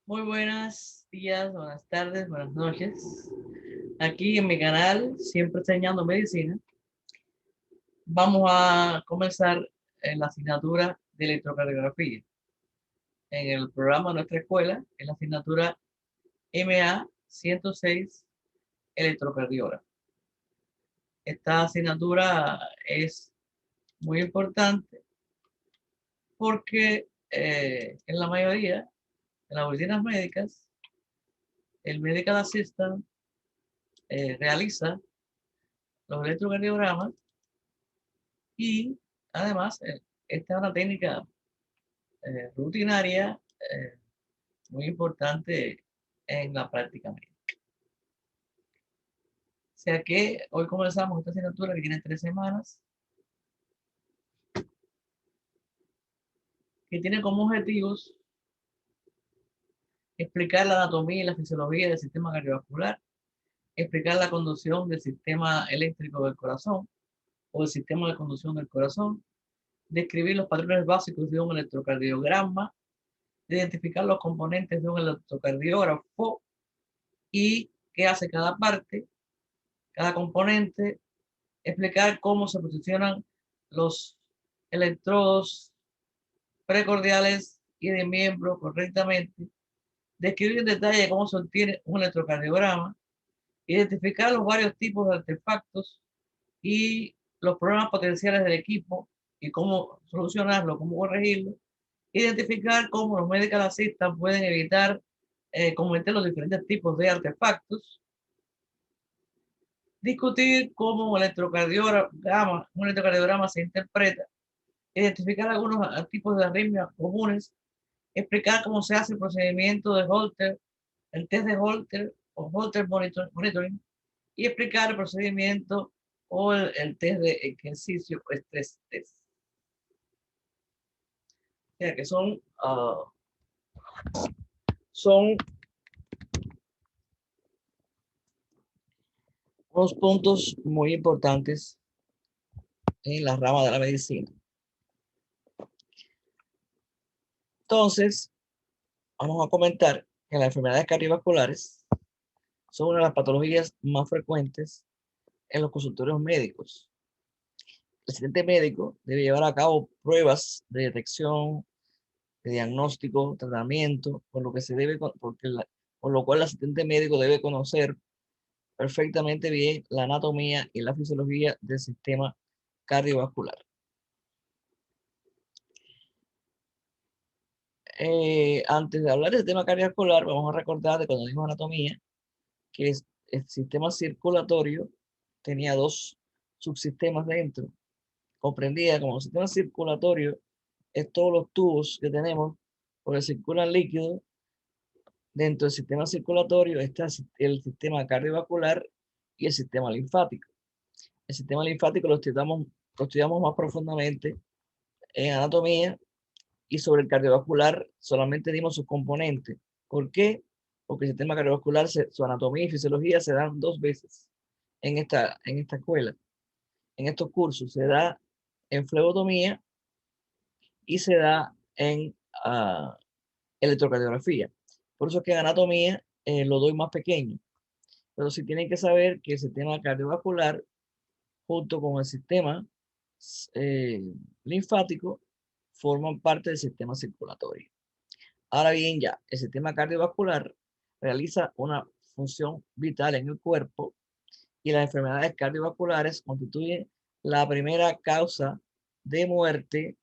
Muy buenos días, buenas tardes, buenas noches. Aquí en mi canal, siempre enseñando medicina, vamos a comenzar en la asignatura de electrocardiografía. En el programa de nuestra escuela, en la asignatura MA 106, electrocardiografía. Esta asignatura es muy importante porque en la mayoría de las oficinas médicas, el medical assistant realiza los electrocardiogramas y además esta es una técnica rutinaria muy importante en la práctica médica. O sea que hoy comenzamos esta asignatura que tiene 3 semanas, que tiene como objetivos explicar la anatomía y la fisiología del sistema cardiovascular, explicar la conducción del sistema eléctrico del corazón o del sistema de conducción del corazón, describir los patrones básicos de un electrocardiograma, de identificar los componentes de un electrocardiógrafo y qué hace cada parte, cada componente, explicar cómo se posicionan los electrodos precordiales y de miembro correctamente, describir en detalle cómo se obtiene un electrocardiograma, identificar los varios tipos de artefactos y los problemas potenciales del equipo y cómo solucionarlo, cómo corregirlo, identificar cómo los medical assistants pueden evitar cometer los diferentes tipos de artefactos, discutir cómo un electrocardiograma se interpreta, identificar algunos tipos de arritmias comunes, explicar cómo se hace el procedimiento de Holter, el test de Holter o Holter monitoring, y explicar el procedimiento o el test de ejercicio o estrés test. O sea que son unos puntos muy importantes en la rama de la medicina. Entonces, vamos a comentar que las enfermedades cardiovasculares son una de las patologías más frecuentes en los consultorios médicos. El asistente médico debe llevar a cabo pruebas de detección, de diagnóstico, tratamiento, por lo cual el asistente médico debe conocer perfectamente bien la anatomía y la fisiología del sistema cardiovascular. Antes de hablar del sistema cardiovascular, vamos a recordar de cuando dijimos anatomía, que el sistema circulatorio tenía dos subsistemas dentro. Comprendía como sistema circulatorio es todos los tubos que tenemos porque circulan líquido. Dentro del sistema circulatorio está el sistema cardiovascular y el sistema linfático. El sistema linfático lo estudiamos más profundamente en anatomía, y sobre el cardiovascular solamente dimos sus componentes. ¿Por qué? Porque el sistema cardiovascular, su anatomía y fisiología se dan 2 veces en esta escuela, en estos cursos. Se da en flebotomía y se da en electrocardiografía. Por eso es que en anatomía lo doy más pequeño. Pero sí tienen que saber que el sistema cardiovascular, junto con el sistema eh, linfático, forman parte del sistema circulatorio. Ahora bien, ya, el sistema cardiovascular realiza una función vital en el cuerpo y las enfermedades cardiovasculares constituyen la primera causa de muerte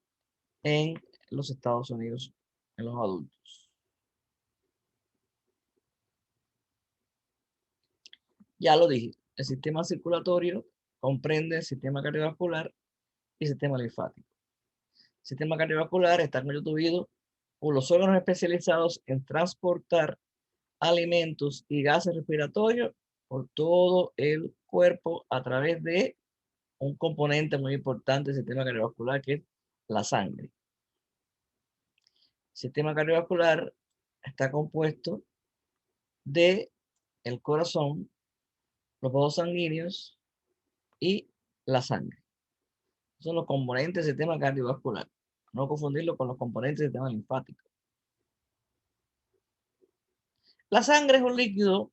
en los Estados Unidos, en los adultos. Ya lo dije, el sistema circulatorio comprende el sistema cardiovascular y el sistema linfático. El sistema cardiovascular está constituido por los órganos especializados en transportar alimentos y gases respiratorios por todo el cuerpo a través de un componente muy importante del sistema cardiovascular, que es la sangre. El sistema cardiovascular está compuesto de el corazón, los vasos sanguíneos y la sangre. Son los componentes del sistema cardiovascular. No confundirlo con los componentes del sistema linfático. La sangre es un líquido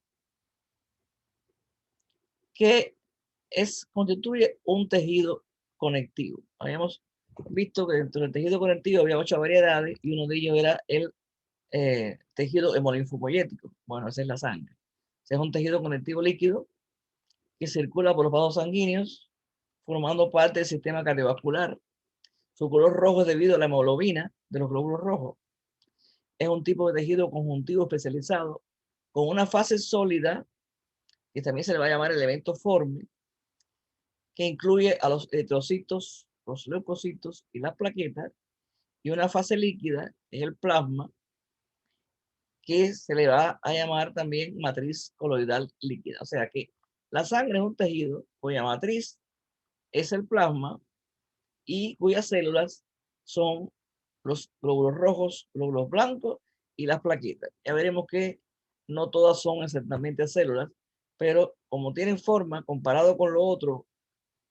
que constituye un tejido conectivo. Habíamos visto que dentro del tejido conectivo había 8 variedades y uno de ellos era el tejido hemolinfopoyético. Bueno, esa es la sangre. Es un tejido conectivo líquido que circula por los vasos sanguíneos, formando parte del sistema cardiovascular. Su color rojo es debido a la hemoglobina de los glóbulos rojos. Es un tipo de tejido conjuntivo especializado con una fase sólida, que también se le va a llamar elemento forme, que incluye a los eritrocitos, los leucocitos y las plaquetas, y una fase líquida, es el plasma, que se le va a llamar también matriz coloidal líquida. O sea que la sangre es un tejido cuya matriz es el plasma y cuyas células son los glóbulos rojos, glóbulos blancos y las plaquetas. Ya veremos que no todas son exactamente células, pero como tienen forma comparado con lo otro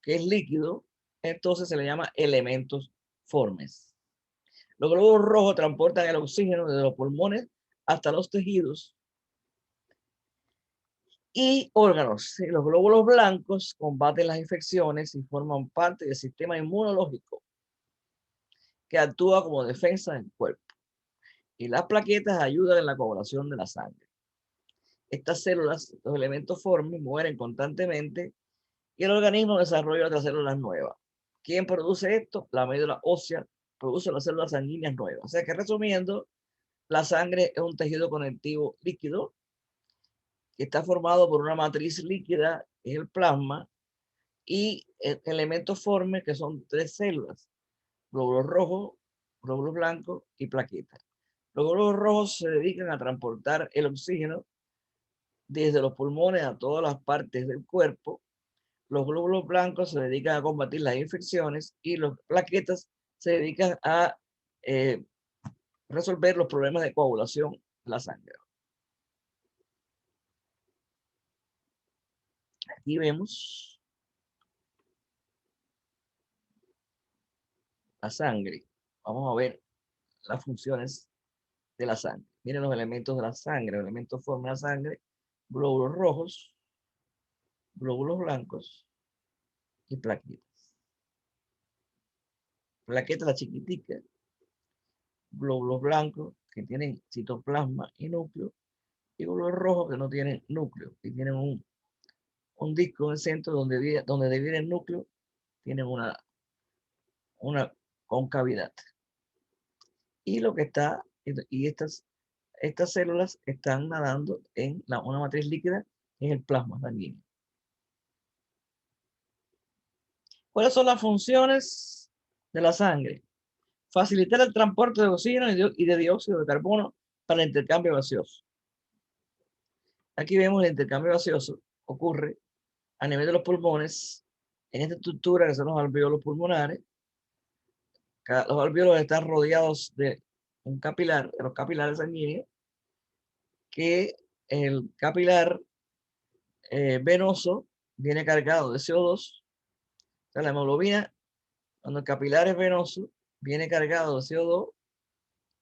que es líquido, entonces se le llama elementos formes. Los glóbulos rojos transportan el oxígeno desde los pulmones hasta los tejidos y órganos. Los glóbulos blancos combaten las infecciones y forman parte del sistema inmunológico que actúa como defensa del cuerpo. Y las plaquetas ayudan en la coagulación de la sangre. Estas células, los elementos formes, mueren constantemente y el organismo desarrolla otras células nuevas. ¿Quién produce esto? La médula ósea produce las células sanguíneas nuevas. O sea que, resumiendo, la sangre es un tejido conectivo líquido que está formado por una matriz líquida, es el plasma, y elementos formes que son 3 células: glóbulos rojos, glóbulos blancos y plaquetas. Los glóbulos rojos se dedican a transportar el oxígeno desde los pulmones a todas las partes del cuerpo. Los glóbulos blancos se dedican a combatir las infecciones y las plaquetas se dedican a eh, resolver los problemas de coagulación de la sangre. Aquí vemos la sangre. Vamos a ver las funciones de la sangre. Miren los elementos de la sangre, los elementos forman la sangre: glóbulos rojos, glóbulos blancos y plaquetas. Plaquetas, la chiquitica, glóbulos blancos que tienen citoplasma y núcleo, y glóbulos rojos que no tienen núcleo, y tienen un disco en el centro donde divide el núcleo, tienen una concavidad. Y lo que está, y estas células están nadando en una matriz líquida, en el plasma sanguíneo. ¿Cuáles son las funciones de la sangre? Facilitar el transporte de oxígeno y de dióxido de carbono para el intercambio gaseoso. Aquí vemos el intercambio gaseoso ocurre a nivel de los pulmones, en esta estructura que son los alvéolos pulmonares. Los alvéolos están rodeados de un capilar, de los capilares sanguíneos, que el capilar venoso viene cargado de CO2. O sea, la hemoglobina, cuando el capilar es venoso, viene cargado de CO2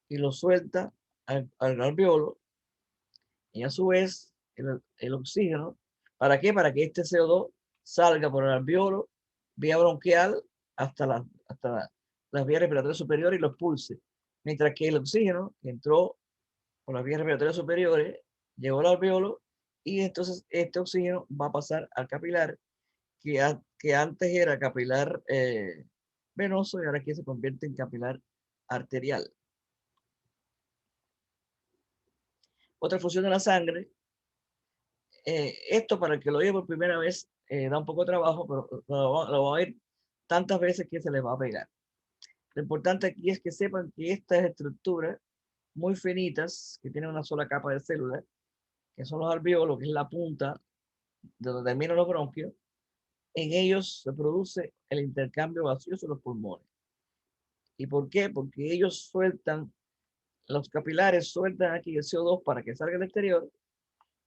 y lo suelta al alvéolo, y a su vez el oxígeno. ¿Para qué? Para que este CO2 salga por el alvéolo, vía bronquial, hasta las vías respiratorias superiores y los pulse. Mientras que el oxígeno que entró por las vías respiratorias superiores llegó al alvéolo, y entonces este oxígeno va a pasar al capilar, que antes era capilar venoso, y ahora aquí se convierte en capilar arterial. Otra función de la sangre, esto para el que lo oye por primera vez da un poco de trabajo, pero lo va a oír tantas veces que se les va a pegar. Lo importante aquí es que sepan que estas estructuras muy finitas, que tienen una sola capa de células, que son los alvéolos, que es la punta de donde terminan los bronquios, en ellos se produce el intercambio gaseoso de los pulmones. ¿Y por qué? Porque ellos sueltan, los capilares sueltan aquí el CO2 para que salga al exterior,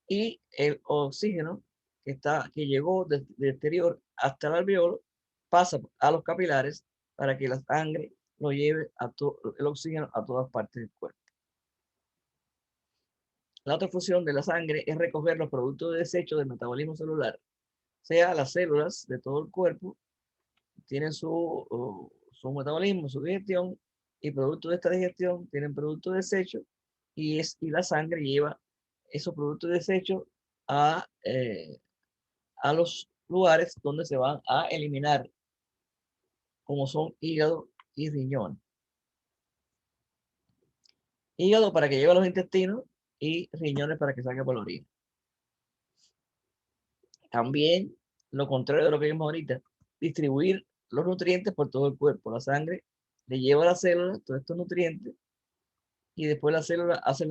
y el oxígeno que llegó del exterior hasta el alvéolo pasa a los capilares para que la sangre lo lleve el oxígeno a todas partes del cuerpo. La otra función de la sangre es recoger los productos de desecho del metabolismo celular. O sea, las células de todo el cuerpo tienen su metabolismo, su digestión, y producto de esta digestión tienen productos de desecho, y la sangre lleva esos productos de desecho a los lugares donde se van a eliminar, como son hígado y riñón. Hígado para que lleve a los intestinos y riñones para que salga por la orina. También, lo contrario de lo que vimos ahorita, distribuir los nutrientes por todo el cuerpo. La sangre le lleva a la célula todos estos nutrientes, y después la célula hace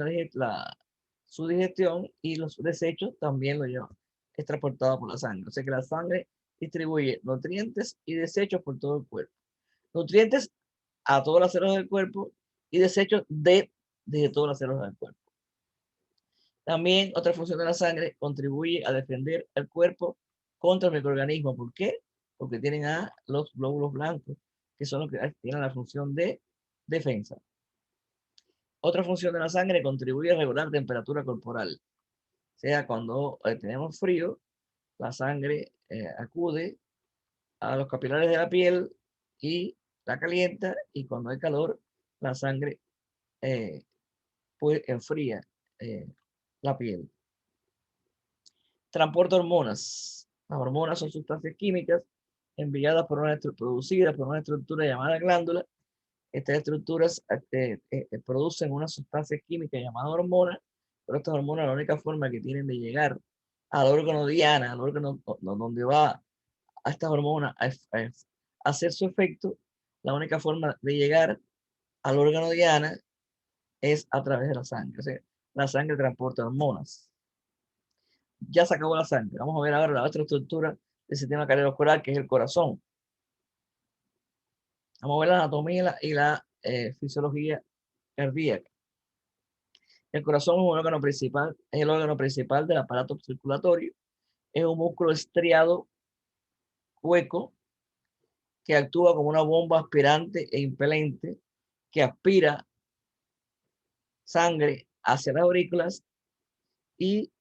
su digestión, y los desechos también lo llevan. Es transportado por la sangre. O sea que la sangre distribuye nutrientes y desechos por todo el cuerpo. Nutrientes a todas las células del cuerpo y desechos de todas las células del cuerpo. También otra función de la sangre: contribuye a defender el cuerpo contra el microorganismo. ¿Por qué? Porque tienen a los glóbulos blancos, que son los que tienen la función de defensa. Otra función de la sangre: contribuye a regular la temperatura corporal. O sea, cuando tenemos frío, la sangre acude a los capilares de la piel y la calienta, y cuando hay calor, la sangre eh, pues enfría eh, la piel. Transporta hormonas. Las hormonas son sustancias químicas enviadas producidas por una estructura llamada glándula. Estas estructuras producen una sustancia química llamada hormona, pero estas hormonas, la única forma que tienen de llegar al órgano diana, al órgano donde va a estas hormonas a hacer su efecto, la única forma de llegar al órgano diana es a través de la sangre. O sea, la sangre transporta hormonas. Ya se acabó la sangre. Vamos a ver ahora la otra estructura del sistema cardiovascular, que es el corazón. Vamos a ver la anatomía y la fisiología cardíaca. El corazón es el órgano principal del aparato circulatorio. Es un músculo estriado hueco que actúa como una bomba aspirante e impelente, que aspira sangre hacia las aurículas, y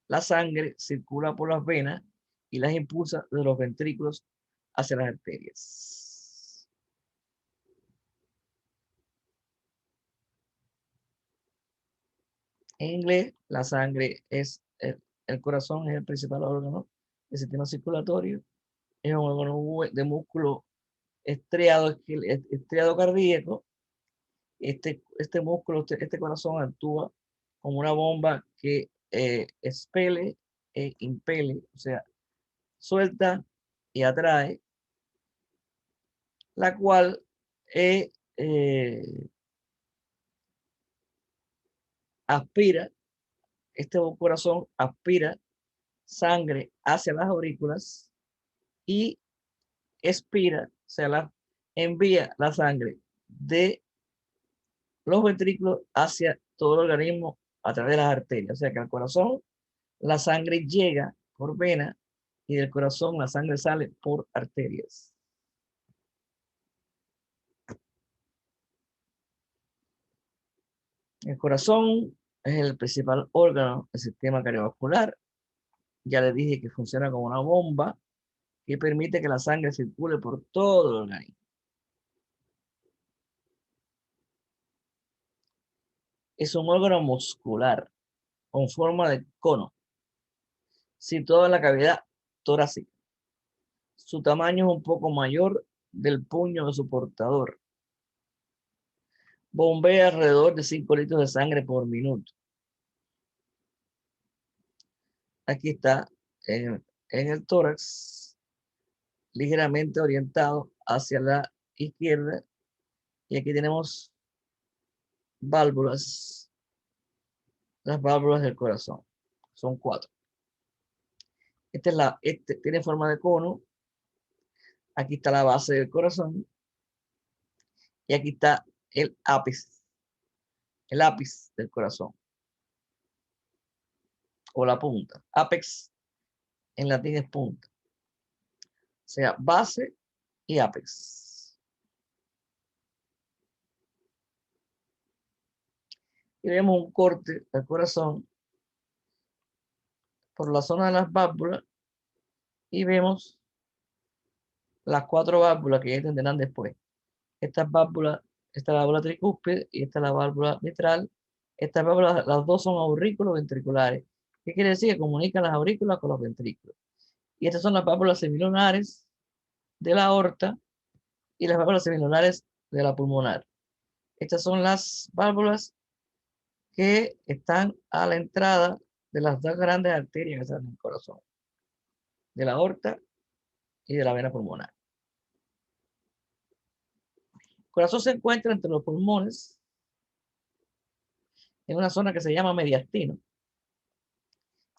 la sangre circula por las venas y las impulsa de los ventrículos hacia las arterias. En inglés, la sangre es el corazón es el principal órgano del sistema circulatorio. Es un órgano de músculo estriado cardíaco. Este músculo, este corazón actúa como una bomba que expele e impele, o sea, suelta y atrae, la cual eh, eh, aspira, este corazón aspira sangre hacia las aurículas y expira, o sea, envía la sangre de los ventrículos hacia todo el organismo a través de las arterias. O sea que al corazón la sangre llega por vena, y del corazón la sangre sale por arterias. El corazón es el principal órgano del sistema cardiovascular. Ya les dije que funciona como una bomba que permite que la sangre circule por todo el organismo. Es un órgano muscular con forma de cono, situado en la cavidad torácica. Su tamaño es un poco mayor del puño de su portador. Bombea alrededor de 5 litros de sangre por minuto. Aquí está en el tórax, ligeramente orientado hacia la izquierda, y aquí tenemos válvulas, las válvulas del corazón. Son 4. Este tiene forma de cono. Aquí está la base del corazón, y aquí está el ápice del corazón, o la punta. Apex en latín es punta. O sea, base y apex. y vemos un corte del corazón por la zona de las válvulas y vemos las 4 válvulas que ya entenderán después. Estas válvulas, esta es la válvula tricúspide y esta es la válvula mitral. Estas válvulas, las dos son aurículos ventriculares. ¿Qué quiere decir? Que comunican las aurículas con los ventrículos. Y estas son las válvulas semilunares de la aorta y las válvulas semilunares de la pulmonar. Estas son las válvulas que están a la entrada de las dos grandes arterias que están en el corazón, de la aorta y de la vena pulmonar. El corazón se encuentra entre los pulmones en una zona que se llama mediastino,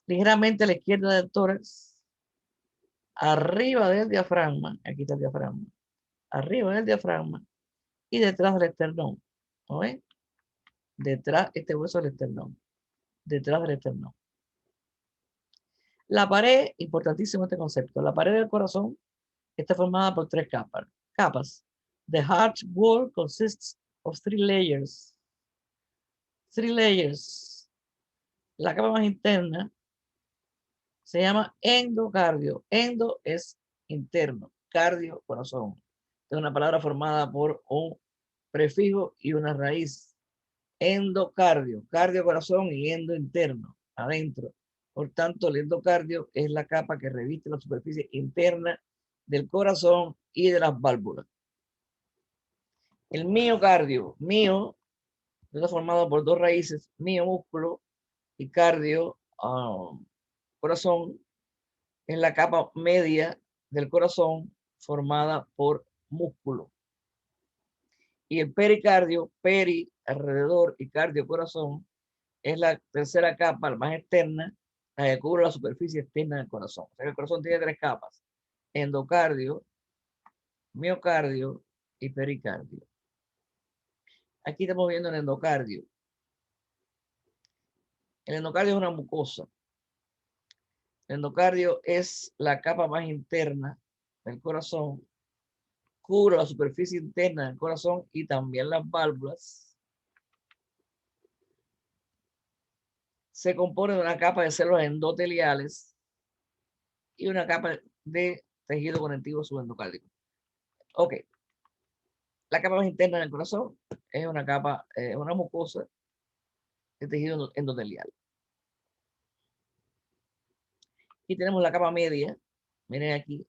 ligeramente a la izquierda del tórax, arriba del diafragma, aquí está el diafragma, arriba del diafragma y detrás del esternón. ¿No ven? Detrás, este hueso del esternón, detrás del esternón. La pared, importantísimo este concepto, la pared del corazón está formada por 3 capas. The heart wall consists of 3 layers. 3 layers. La capa más interna se llama endocardio. Endo es interno, cardio, corazón. Es una palabra formada por un prefijo y una raíz. Endocardio, cardio, corazón y endo interno, adentro. Por tanto, el endocardio es la capa que reviste la superficie interna del corazón y de las válvulas. El miocardio, está formado por 2 raíces, mio, músculo, y cardio, corazón, es la capa media del corazón formada por músculo. Y el pericardio, peri, alrededor, y cardio, corazón, es la tercera capa, la más externa, la que cubre la superficie externa del corazón. O sea que el corazón tiene 3 capas: endocardio, miocardio y pericardio. Aquí estamos viendo el endocardio. El endocardio es una mucosa. El endocardio es la capa más interna del corazón, cubre la superficie interna del corazón y también las válvulas. Se compone de una capa de células endoteliales y una capa de tejido conectivo subendocárdico. Ok. La capa más interna del corazón es una capa, una mucosa de tejido endotelial. Y tenemos la capa media. Miren aquí.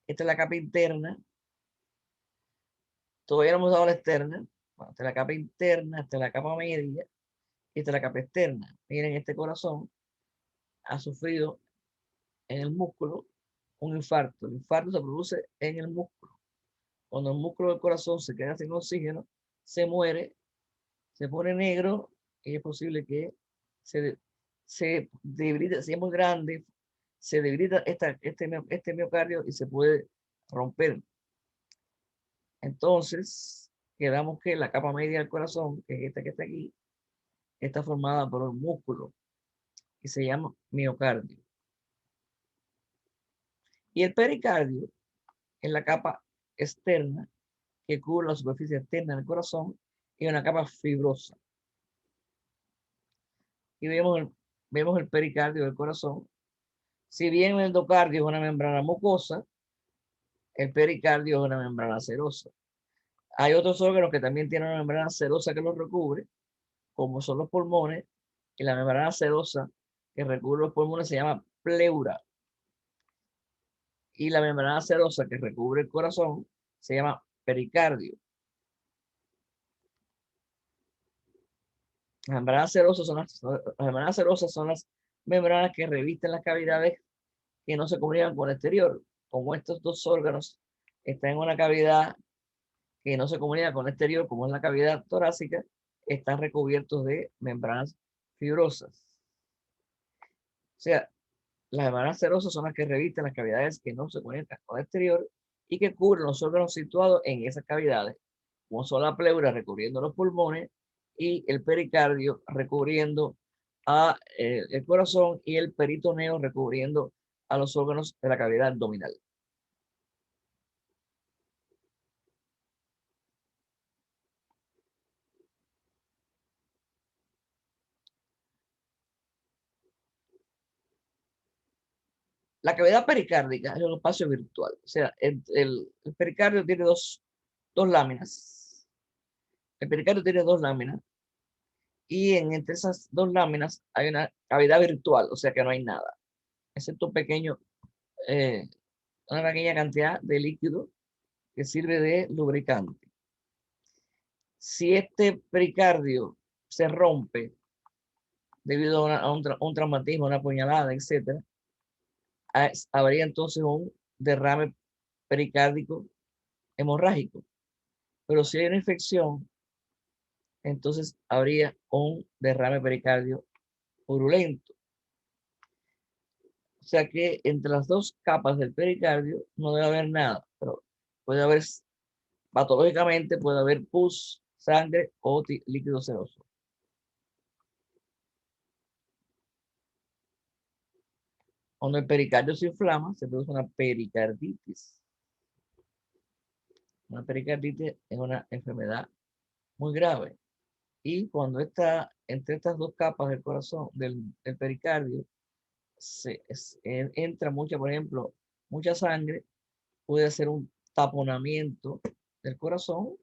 Esta es la capa interna. Todavía no hemos dado la externa. Bueno, esta es la capa interna, esta es la capa media, y esta es la capa externa. Miren, este corazón ha sufrido en el músculo un infarto. El infarto se produce en el músculo. Cuando el músculo del corazón se queda sin oxígeno, se muere, se pone negro y es posible que se debilite, si es muy grande, se debilita este miocardio y se puede romper. Entonces, quedamos que la capa media del corazón, que es esta que está aquí, está formada por un músculo que se llama miocardio. Y el pericardio es la capa externa que cubre la superficie externa del corazón y una capa fibrosa. Y vemos el pericardio del corazón. Si bien el endocardio es una membrana mucosa, el pericardio es una membrana serosa. Hay otros órganos que también tienen una membrana serosa que los recubre, como son los pulmones, y la membrana serosa que recubre los pulmones se llama pleura. Y la membrana serosa que recubre el corazón se llama pericardio. Las membranas serosas son las membranas que revisten las cavidades que no se comunican con el exterior. Como estos 2 órganos están en una cavidad que no se comunica con el exterior, como es la cavidad torácica, están recubiertos de membranas fibrosas. O sea, las membranas serosas son las que revisten las cavidades que no se conectan con el exterior y que cubren los órganos situados en esas cavidades, como son la pleura recubriendo los pulmones y el pericardio recubriendo el corazón y el peritoneo recubriendo a los órganos de la cavidad abdominal. La cavidad pericárdica es un espacio virtual. O sea, el pericardio tiene dos láminas. El pericardio tiene dos láminas y entre esas dos láminas hay una cavidad virtual, o sea que no hay nada, excepto eh, una pequeña cantidad de líquido que sirve de lubricante. Si este pericardio se rompe debido a un traumatismo, una puñalada, etc., habría entonces un derrame pericárdico hemorrágico. Pero si hay una infección, entonces habría un derrame pericardio purulento. O sea que entre las dos capas del pericardio no debe haber nada, pero puede haber, patológicamente puede haber pus, sangre o líquido seroso. Cuando el pericardio se inflama, se produce una pericarditis. Una pericarditis es una enfermedad muy grave. Y cuando está entre estas dos capas del corazón, del pericardio, entra mucha, por ejemplo, mucha sangre, puede hacer un taponamiento del corazón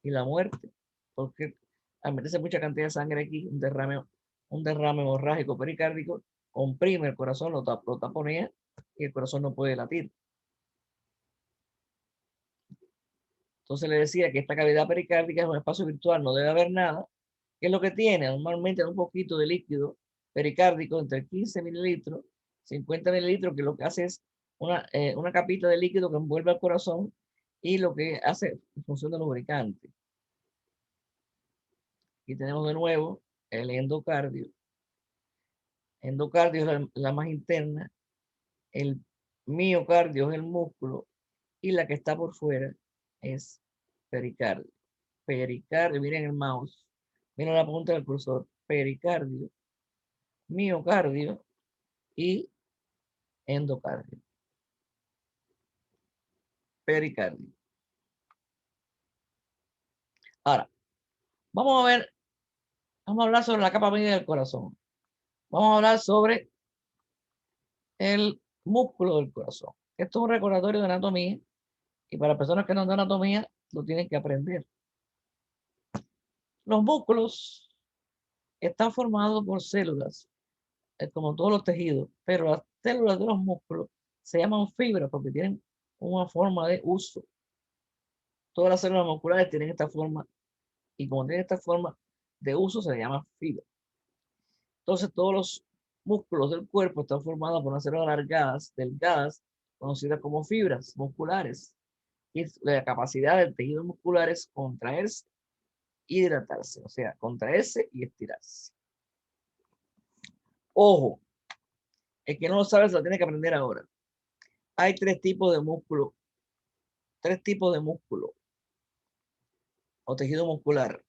y la muerte, porque al meterse mucha cantidad de sangre aquí, un derrame hemorrágico pericárdico, comprime el corazón, lo taponea y el corazón no puede latir. Entonces le decía que esta cavidad pericárdica es un espacio virtual, no debe haber nada. ¿Qué es lo que tiene? Normalmente un poquito de líquido pericárdico, entre 15 mililitros, 50 mililitros, que lo que hace es una capita de líquido que envuelve al corazón y lo que hace función de lubricante. Y tenemos de nuevo el endocardio. Endocardio es la más interna, el miocardio es el músculo y la que está por fuera es pericardio. Pericardio, miren el mouse, miren la punta del cursor, pericardio, miocardio y endocardio. Pericardio. Ahora, vamos a hablar sobre la capa media del corazón. Vamos a hablar sobre el músculo del corazón. Esto es un recordatorio de anatomía y para personas que no dan anatomía lo tienen que aprender. Los músculos están formados por células, como todos los tejidos, pero las células de los músculos se llaman fibras porque tienen una forma de uso. Todas las células musculares tienen esta forma y como tienen esta forma de uso se llama fibra. Entonces todos los músculos del cuerpo están formados por unas células alargadas, delgadas, conocidas como fibras musculares. Y la capacidad del tejido muscular es contraerse y hidratarse, o sea, contraerse y estirarse. Ojo, el que no lo sabe se lo tiene que aprender ahora. Hay tres tipos de músculo o tejido muscular.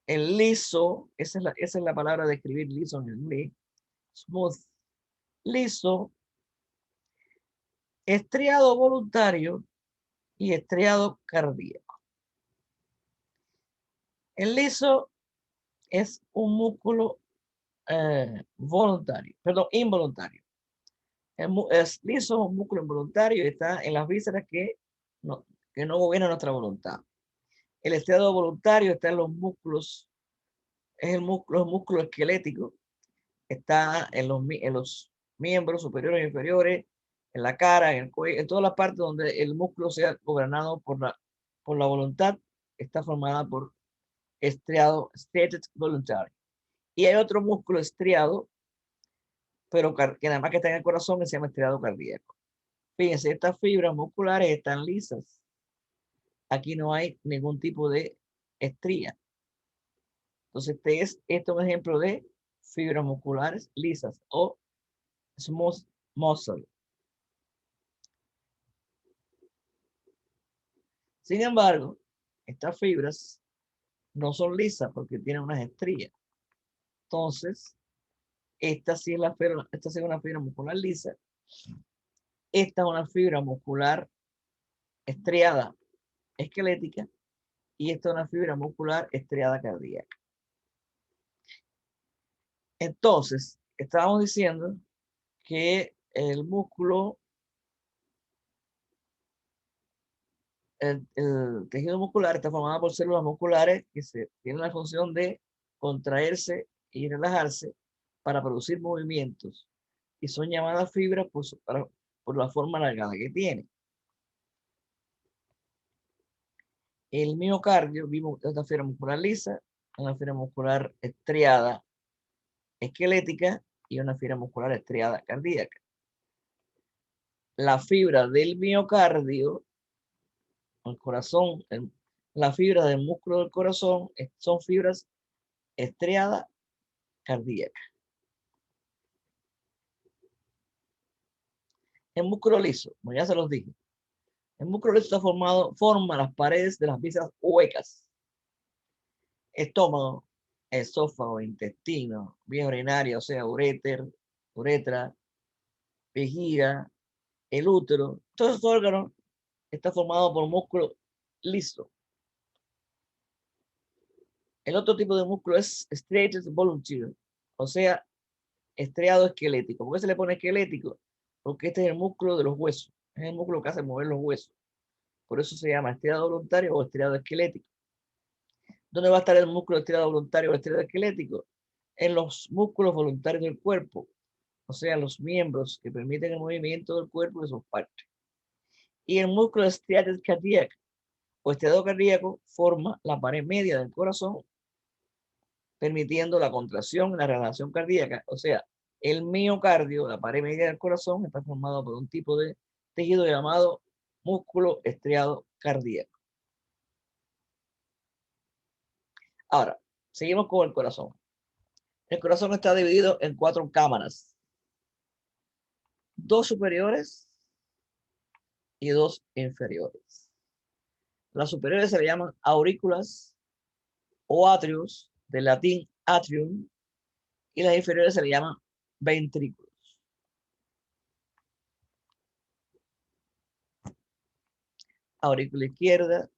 El liso, esa es la palabra de escribir liso en inglés, smooth, liso, estriado voluntario y estriado cardíaco. El liso es un músculo involuntario. Es liso, es un músculo involuntario y está en las vísceras que no gobiernan nuestra voluntad. El estriado voluntario está en los músculos, es el músculo esquelético, está en los miembros superiores e inferiores, en la cara, en el cuello, en todas las partes donde el músculo sea gobernado por la voluntad, está formada por estriado, striated voluntary. Y hay otro músculo estriado, pero que nada más que está en el corazón, que se llama estriado cardíaco. Fíjense, estas fibras musculares están lisas. Aquí no hay ningún tipo de estría. Entonces, esto es un ejemplo de fibras musculares lisas o smooth muscle. Sin embargo, estas fibras no son lisas porque tienen unas estrías. Entonces, esta sí es una fibra muscular lisa. Esta es una fibra muscular estriada esquelética y esta es una fibra muscular estriada cardíaca. Entonces, estábamos diciendo que el músculo, el tejido muscular está formado por células musculares que tienen la función de contraerse y relajarse para producir movimientos y son llamadas fibras por la forma alargada que tiene. El miocardio, vimos esta fibra muscular lisa, una fibra muscular estriada esquelética y una fibra muscular estriada cardíaca. La fibra del miocardio, el corazón, la fibra del músculo del corazón son fibras estriadas cardíacas. El músculo liso, como ya se los dije, el músculo liso forma las paredes de las vísceras huecas. Estómago, esófago, intestino, vía urinaria, o sea, uretra, vejiga, el útero, todos estos órganos están formados por músculo liso. El otro tipo de músculo es striated volunteer, o sea, estriado esquelético. ¿Por qué se le pone esquelético? Porque este es el músculo de los huesos, es el músculo que hace mover los huesos. Por eso se llama estriado voluntario o estriado esquelético. ¿Dónde va a estar el músculo estriado voluntario o estriado esquelético? En los músculos voluntarios del cuerpo, o sea, los miembros que permiten el movimiento del cuerpo de sus partes. Y el músculo striated cardiac o estriado cardíaco forma la pared media del corazón, permitiendo la contracción y la relajación cardíaca. O sea, el miocardio, la pared media del corazón, está formado por un tipo de tejido llamado músculo estriado cardíaco. Ahora, seguimos con el corazón. El corazón está dividido en 4 cámaras. 2 superiores y 2 inferiores. Las superiores se le llaman aurículas o atrios, del latín atrium, y las inferiores se le llaman ventrículos. Aurícula izquierda.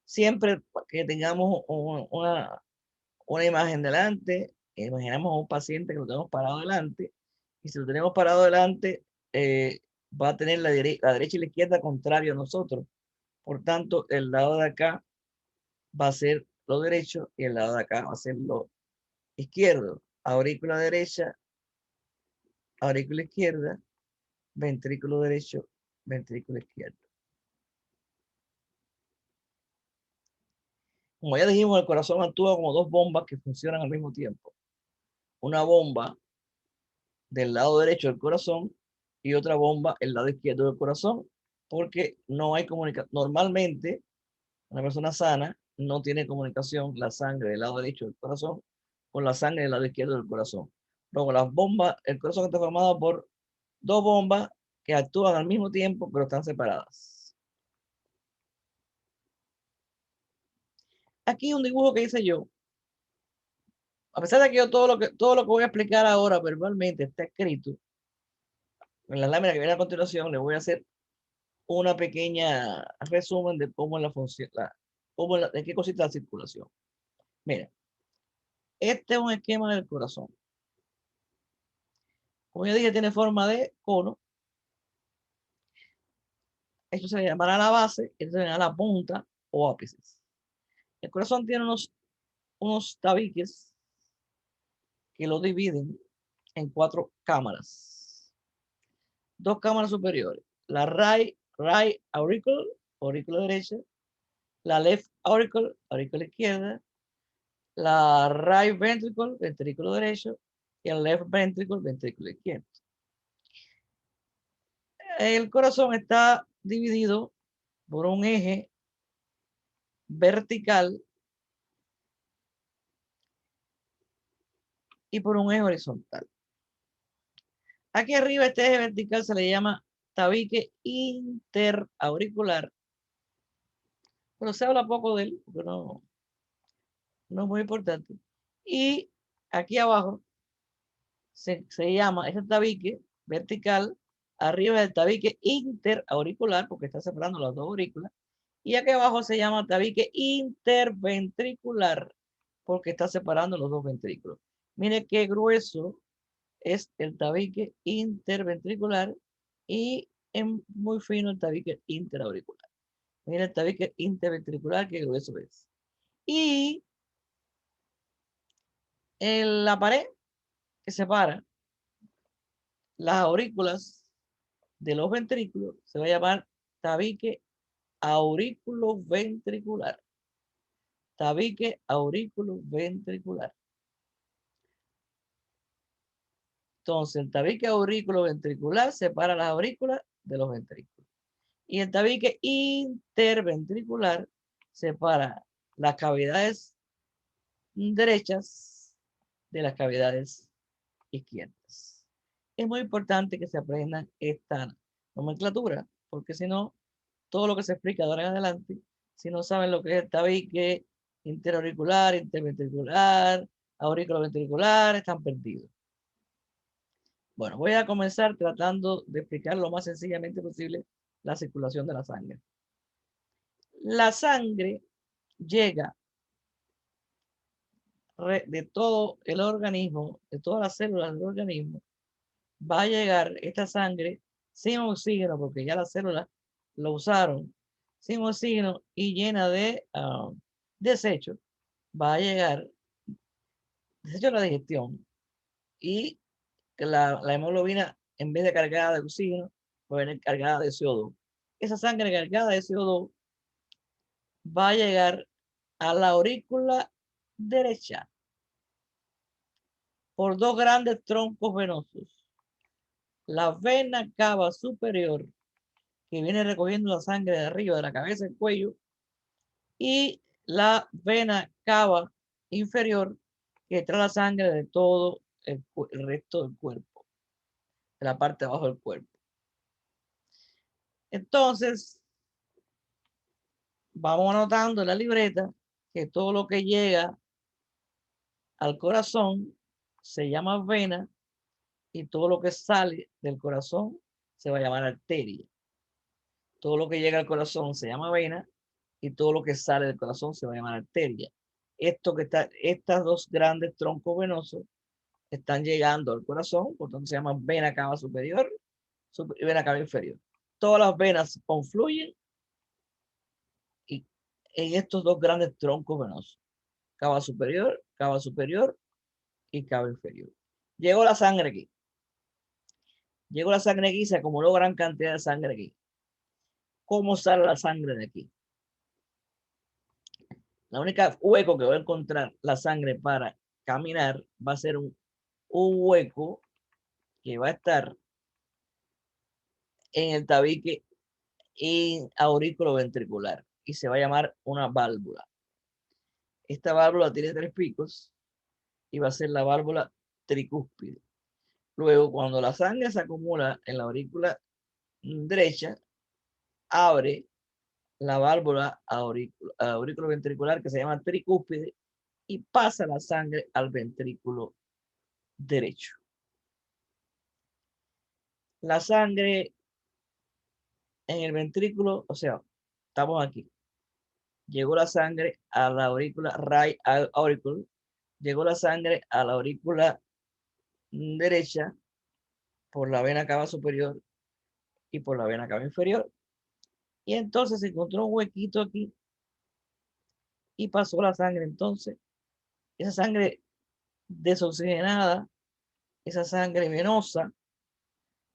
Siempre que tengamos una imagen delante, imaginamos a un paciente que lo tenemos parado delante, y si lo tenemos parado delante, va a tener la derecha y la izquierda contrario a nosotros. Por tanto, el lado de acá va a ser lo derecho y el lado de acá va a ser lo izquierdo. Aurícula derecha, aurícula izquierda, ventrículo derecho, ventrículo izquierdo. Como ya dijimos, el corazón actúa como 2 bombas que funcionan al mismo tiempo. Una bomba del lado derecho del corazón y otra bomba el lado izquierdo del corazón, porque no hay comunicación. Normalmente, una persona sana no tiene comunicación la sangre del lado derecho del corazón con la sangre del lado izquierdo del corazón. Luego, las bombas, el corazón está formado por 2 bombas que actúan al mismo tiempo, pero están separadas. Aquí un dibujo que hice yo. A pesar de que yo todo lo que voy a explicar ahora verbalmente está escrito, en la lámina que viene a continuación le voy a hacer una pequeña resumen de cómo es la función, de qué consiste la circulación. Mira, este es un esquema del corazón. Como ya dije, tiene forma de cono. Esto se llamará la base, esto se llamará la punta o ápices. El corazón tiene unos tabiques que lo dividen en 4 cámaras. 2 cámaras superiores. La right auricle, aurícula derecha. La left auricle, aurícula izquierda. La right ventricle, ventrículo derecho. Y el left ventricle, ventrículo izquierdo. El corazón está dividido por un eje vertical y por un eje horizontal. Aquí arriba este eje vertical se le llama tabique interauricular, pero se habla poco de él, porque no es muy importante. Y aquí abajo se llama este tabique vertical, arriba del tabique interauricular, porque está separando las 2 aurículas, y aquí abajo se llama tabique interventricular, porque está separando los 2 ventrículos. Mire qué grueso es el tabique interventricular y en muy fino el tabique interauricular. Mira el tabique interventricular, que grueso es. Y en la pared que separa las aurículas de los ventrículos se va a llamar tabique aurículo-ventricular. Tabique aurículo-ventricular. Entonces, el tabique aurículo-ventricular separa las aurículas de los ventrículos. Y el tabique interventricular separa las cavidades derechas de las cavidades izquierdas. Es muy importante que se aprendan esta nomenclatura, porque si no, todo lo que se explica de ahora en adelante, si no saben lo que es el tabique interauricular, interventricular, auriculoventricular, están perdidos. Bueno, voy a comenzar tratando de explicar lo más sencillamente posible la circulación de la sangre. La sangre llega de todo el organismo, de todas las células del organismo, va a llegar esta sangre sin oxígeno, porque ya las células lo usaron, sin oxígeno y llena de desechos, va a llegar desecho de la digestión y la hemoglobina, en vez de cargada de oxígeno, va a venir cargada de CO2. Esa sangre cargada de CO2 va a llegar a la aurícula derecha por dos grandes troncos venosos. La vena cava superior, que viene recogiendo la sangre de arriba de la cabeza al cuello, y la vena cava inferior, que trae la sangre de todo el resto del cuerpo, de la parte de abajo del cuerpo. Entonces, vamos anotando en la libreta que todo lo que llega al corazón se llama vena y todo lo que sale del corazón se va a llamar arteria. Todo lo que llega al corazón se llama vena y todo lo que sale del corazón se va a llamar arteria. Estas dos grandes troncos venosos están llegando al corazón, por tanto se llaman vena cava superior y vena cava inferior. Todas las venas confluyen y en estos dos grandes troncos venosos, cava superior y cava inferior. Llegó la sangre aquí. Llegó la sangre aquí y se acumuló gran cantidad de sangre aquí. ¿Cómo sale la sangre de aquí? La única hueco que va a encontrar la sangre para caminar va a ser un hueco que va a estar en el tabique aurículo-ventricular y se va a llamar una válvula. Esta válvula tiene tres picos y va a ser la válvula tricúspide. Luego, cuando la sangre se acumula en la aurícula derecha, abre la válvula aurículo-ventricular que se llama tricúspide y pasa la sangre al ventrículo derecho. La sangre en el ventrículo, o sea, estamos aquí. Llegó la sangre a la aurícula right auricle, llegó la sangre a la aurícula derecha por la vena cava superior y por la vena cava inferior. Y entonces se encontró un huequito aquí y pasó la sangre. Entonces, esa sangre desoxigenada, esa sangre venosa,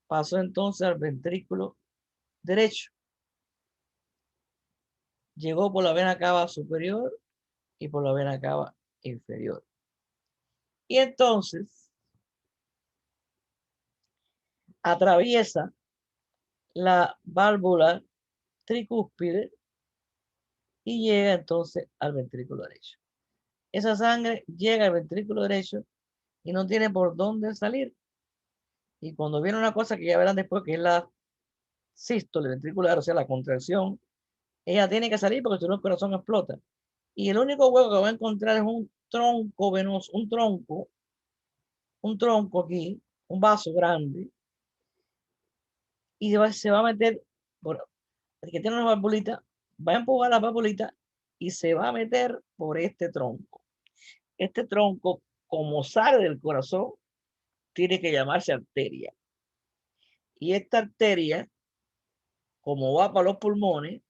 pasó entonces al ventrículo derecho. Llegó por la vena cava superior y por la vena cava inferior. Y entonces atraviesa la válvula tricúspide y llega entonces al ventrículo derecho. Esa sangre llega al ventrículo derecho y no tiene por dónde salir. Y cuando viene una cosa que ya verán después, que es la sístole ventricular, o sea, la contracción, ella tiene que salir porque si no el corazón explota. Y el único hueco que va a encontrar es un tronco venoso, un tronco aquí, un vaso grande, y se va a meter, bueno, el que tiene una valvulita, va a empujar la valvulita y se va a meter por este tronco. Este tronco, como sale del corazón, tiene que llamarse arteria. Y esta arteria, como va para los pulmones,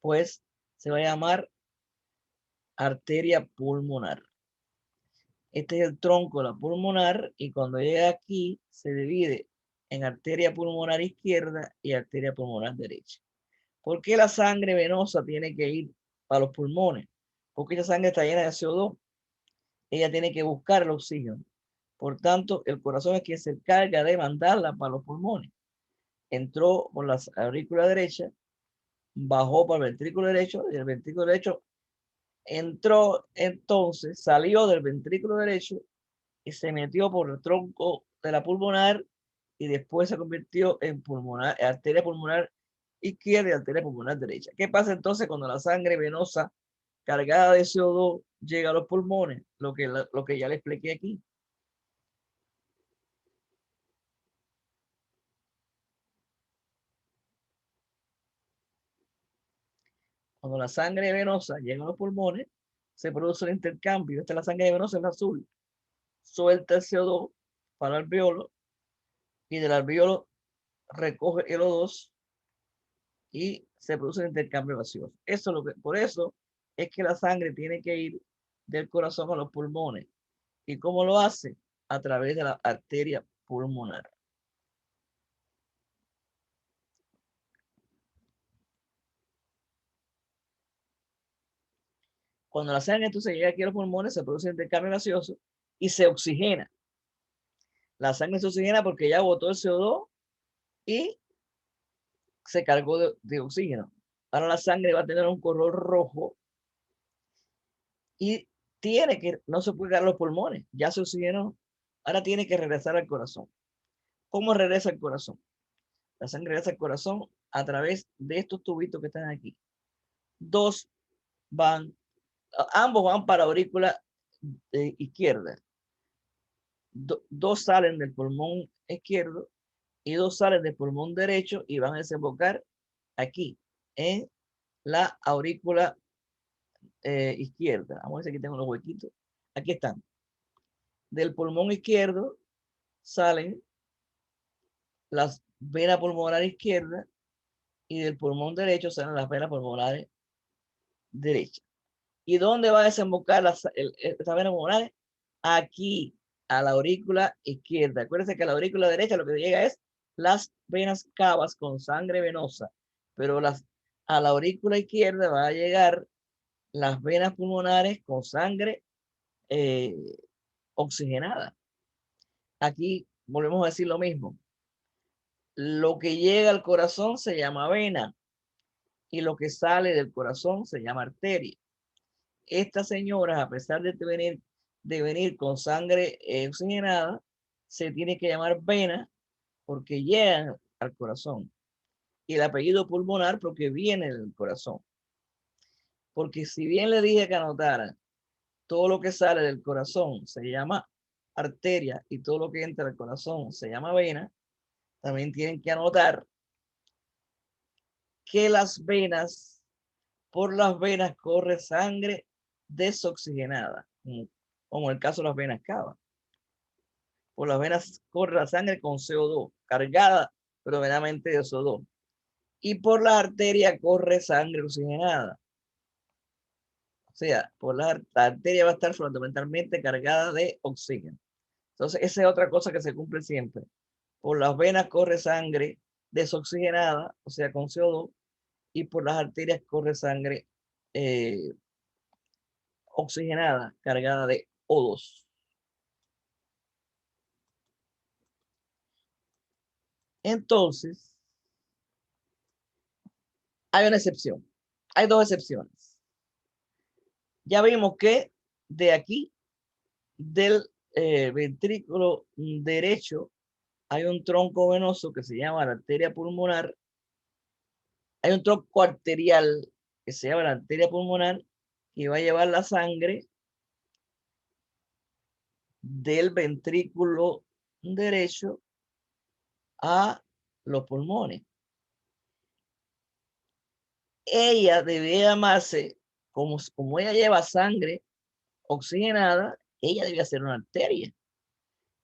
pues se va a llamar arteria pulmonar. Este es el tronco de la pulmonar y cuando llega aquí se divide en arteria pulmonar izquierda y arteria pulmonar derecha. ¿Por qué la sangre venosa tiene que ir para los pulmones? Porque esa sangre está llena de CO2. Ella tiene que buscar el oxígeno. Por tanto, el corazón es quien se encarga de mandarla para los pulmones. Entró por la aurícula derecha, bajó para el ventrículo derecho y el ventrículo derecho entró, entonces salió del ventrículo derecho y se metió por el tronco de la pulmonar y después se convirtió en pulmonar, arteria pulmonar izquierda y arteria pulmonar derecha. ¿Qué pasa entonces cuando la sangre venosa cargada de CO2 llega a los pulmones? Lo que ya le expliqué aquí. Cuando la sangre venosa llega a los pulmones, se produce un intercambio. Esta es la sangre venosa, es azul. Suelta el CO2 para el alveolo y del alveolo recoge el O2 y se produce un intercambio gaseoso. Eso es lo que, por eso es que la sangre tiene que ir del corazón a los pulmones. ¿Y cómo lo hace? A través de la arteria pulmonar. Cuando la sangre entonces llega aquí a los pulmones, se produce un intercambio gaseoso y se oxigena. La sangre se oxigena porque ya botó el CO2 y se cargó de oxígeno. Ahora la sangre va a tener un color rojo y no se puede quedar los pulmones, ya se oxigenó, ahora tiene que regresar al corazón. ¿Cómo regresa al corazón? La sangre regresa al corazón a través de estos tubitos que están aquí. Ambos van para la aurícula izquierda. Dos salen del pulmón izquierdo y dos salen del pulmón derecho y van a desembocar aquí, en la aurícula izquierda. Vamos a ver si aquí tengo los huequitos. Aquí están. Del pulmón izquierdo salen las venas pulmonares izquierdas y del pulmón derecho salen las venas pulmonares derechas. ¿Y dónde va a desembocar estas venas pulmonares? Aquí, a la aurícula izquierda. Acuérdense que a la aurícula derecha lo que llega es las venas cavas con sangre venosa, pero a la aurícula izquierda va a llegar las venas pulmonares con sangre eh, oxigenada. Aquí volvemos a decir lo mismo. Lo que llega al corazón se llama vena y lo que sale del corazón se llama arteria. Estas señoras, a pesar de venir con sangre oxigenada, se tiene que llamar vena porque llegan al corazón. Y el apellido pulmonar porque viene del corazón. Porque si bien le dije que anotaran, todo lo que sale del corazón se llama arteria y todo lo que entra al corazón se llama vena, también tienen que anotar que por las venas corre sangre desoxigenada, como el caso de las venas cava. Por las venas corre la sangre con CO2, cargada predominantemente de CO2. Y por la arteria corre sangre oxigenada. O sea, la arteria va a estar fundamentalmente cargada de oxígeno. Entonces, esa es otra cosa que se cumple siempre. Por las venas corre sangre desoxigenada, o sea, con CO2, y por las arterias corre sangre eh, oxigenada, cargada de O2. Entonces, hay una excepción. Hay dos excepciones. Ya vimos que de aquí, del ventrículo derecho, hay un tronco venoso que se llama la arteria pulmonar. Hay un tronco arterial que se llama la arteria pulmonar que va a llevar la sangre del ventrículo derecho a los pulmones. Ella debe llamarse, como ella lleva sangre oxigenada, ella debe ser una arteria.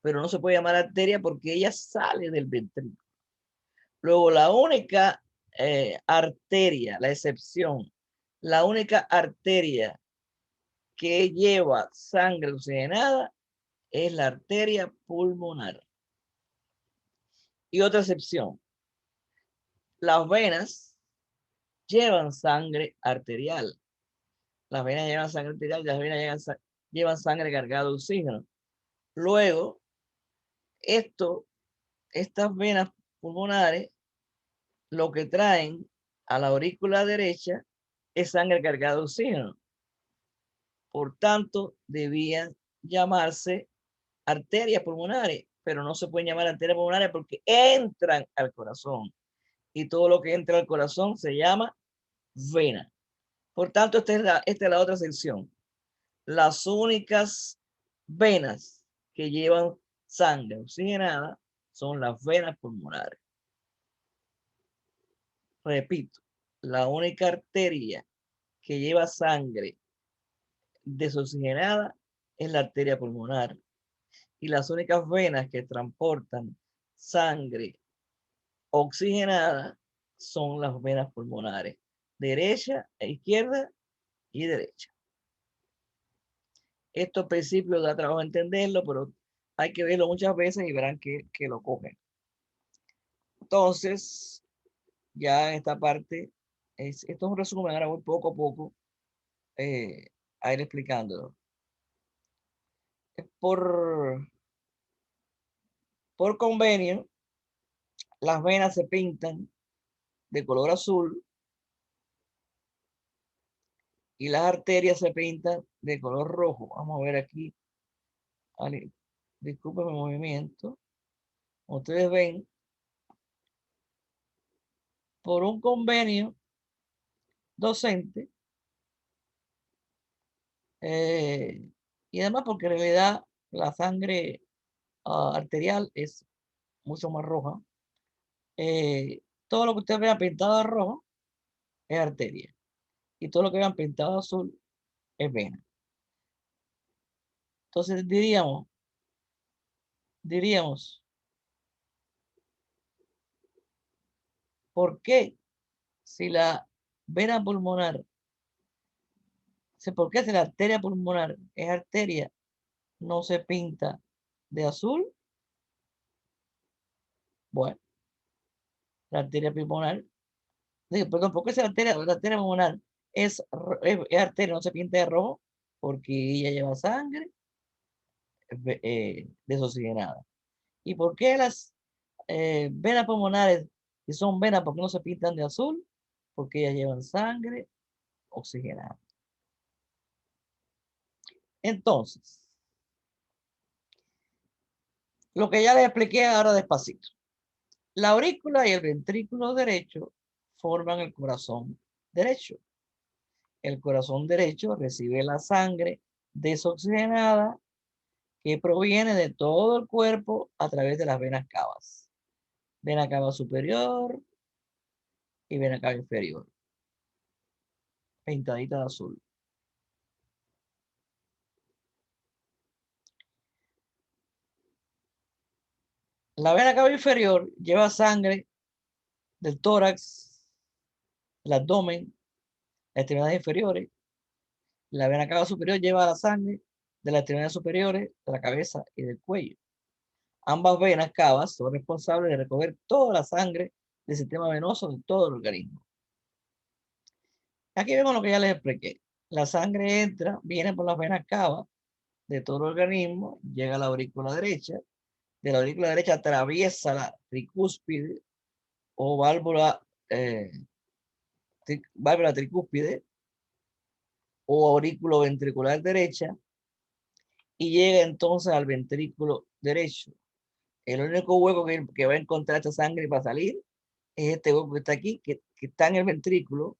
pero no se puede llamar arteria porque ella sale del ventrículo. Luego, la única arteria, la excepción, la única arteria que lleva sangre oxigenada es la arteria pulmonar. Y otra excepción, las venas llevan sangre arterial. Las venas llevan sangre arterial y las venas llevan sangre cargada de oxígeno. Luego, estas venas pulmonares lo que traen a la aurícula derecha es sangre cargada de oxígeno. Por tanto, debían llamarse arterias pulmonares, pero no se pueden llamar arterias pulmonares porque entran al corazón. Y todo lo que entra al corazón se llama vena. Por tanto, esta es la otra sección. Las únicas venas que llevan sangre oxigenada son las venas pulmonares. Repito, la única arteria que lleva sangre desoxigenada es la arteria pulmonar. Y las únicas venas que transportan sangre oxigenada son las venas pulmonares, derecha e izquierda y derecha. Estos principios da trabajo entenderlo, pero hay que verlo muchas veces y verán que lo cogen. Entonces, ya en esta parte, esto es un resumen, ahora voy poco a poco a ir explicándolo. Por convenio, las venas se pintan de color azul y las arterias se pintan de color rojo. Vamos a ver aquí. Vale, disculpen el movimiento. Como ustedes ven, por un convenio docente, y además porque en realidad la sangre arterial es mucho más roja. Todo lo que ustedes vean pintado de rojo es arteria. Y todo lo que vean pintado de azul es vena. Entonces diríamos, ¿por qué si la vena pulmonar, por qué si la arteria pulmonar es arteria, no se pinta de azul? Bueno, la arteria pulmonar, perdón, ¿por qué si la arteria pulmonar es arteria, no se pinta de rojo? Porque ella lleva sangre desoxigenada. ¿Y por qué las venas pulmonares, si son venas, por qué no se pintan de azul? Porque ellas llevan sangre oxigenada. Entonces, lo que ya les expliqué ahora despacito. La aurícula y el ventrículo derecho forman el corazón derecho. El corazón derecho recibe la sangre desoxigenada que proviene de todo el cuerpo a través de las venas cavas. Vena cava superior y vena cava inferior. Pintadita de azul. La vena cava inferior lleva sangre del tórax, el abdomen, las extremidades inferiores. La vena cava superior lleva la sangre de las extremidades superiores, de la cabeza y del cuello. Ambas venas cavas son responsables de recoger toda la sangre del sistema venoso de todo el organismo. Aquí vemos lo que ya les expliqué. La sangre entra, viene por las venas cavas de todo el organismo, llega a la aurícula derecha. De la aurícula derecha atraviesa la tricúspide o válvula tricúspide o aurículo ventricular derecha y llega entonces al ventrículo derecho. El único hueco que va a encontrar esta sangre para salir es este hueco que está aquí, que está en el ventrículo.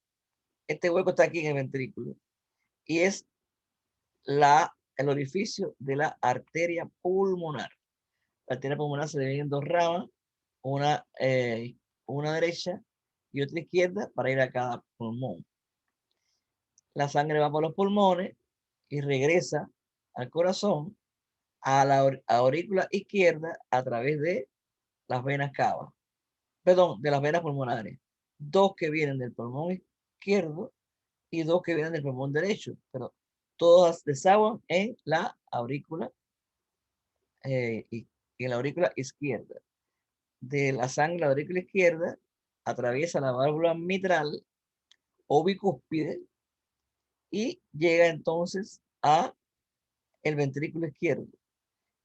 Este hueco está aquí en el ventrículo y es el orificio de la arteria pulmonar. La arteria pulmonar se divide en dos ramas, una derecha y otra izquierda para ir a cada pulmón. La sangre va por los pulmones y regresa al corazón a la aurícula izquierda a través de las venas cavas, perdón, de las venas pulmonares. Dos que vienen del pulmón izquierdo y dos que vienen del pulmón derecho, pero todas desaguan en la aurícula y en la aurícula izquierda. De la sangre, la aurícula izquierda atraviesa la válvula mitral o bicúspide y llega entonces a el ventrículo izquierdo.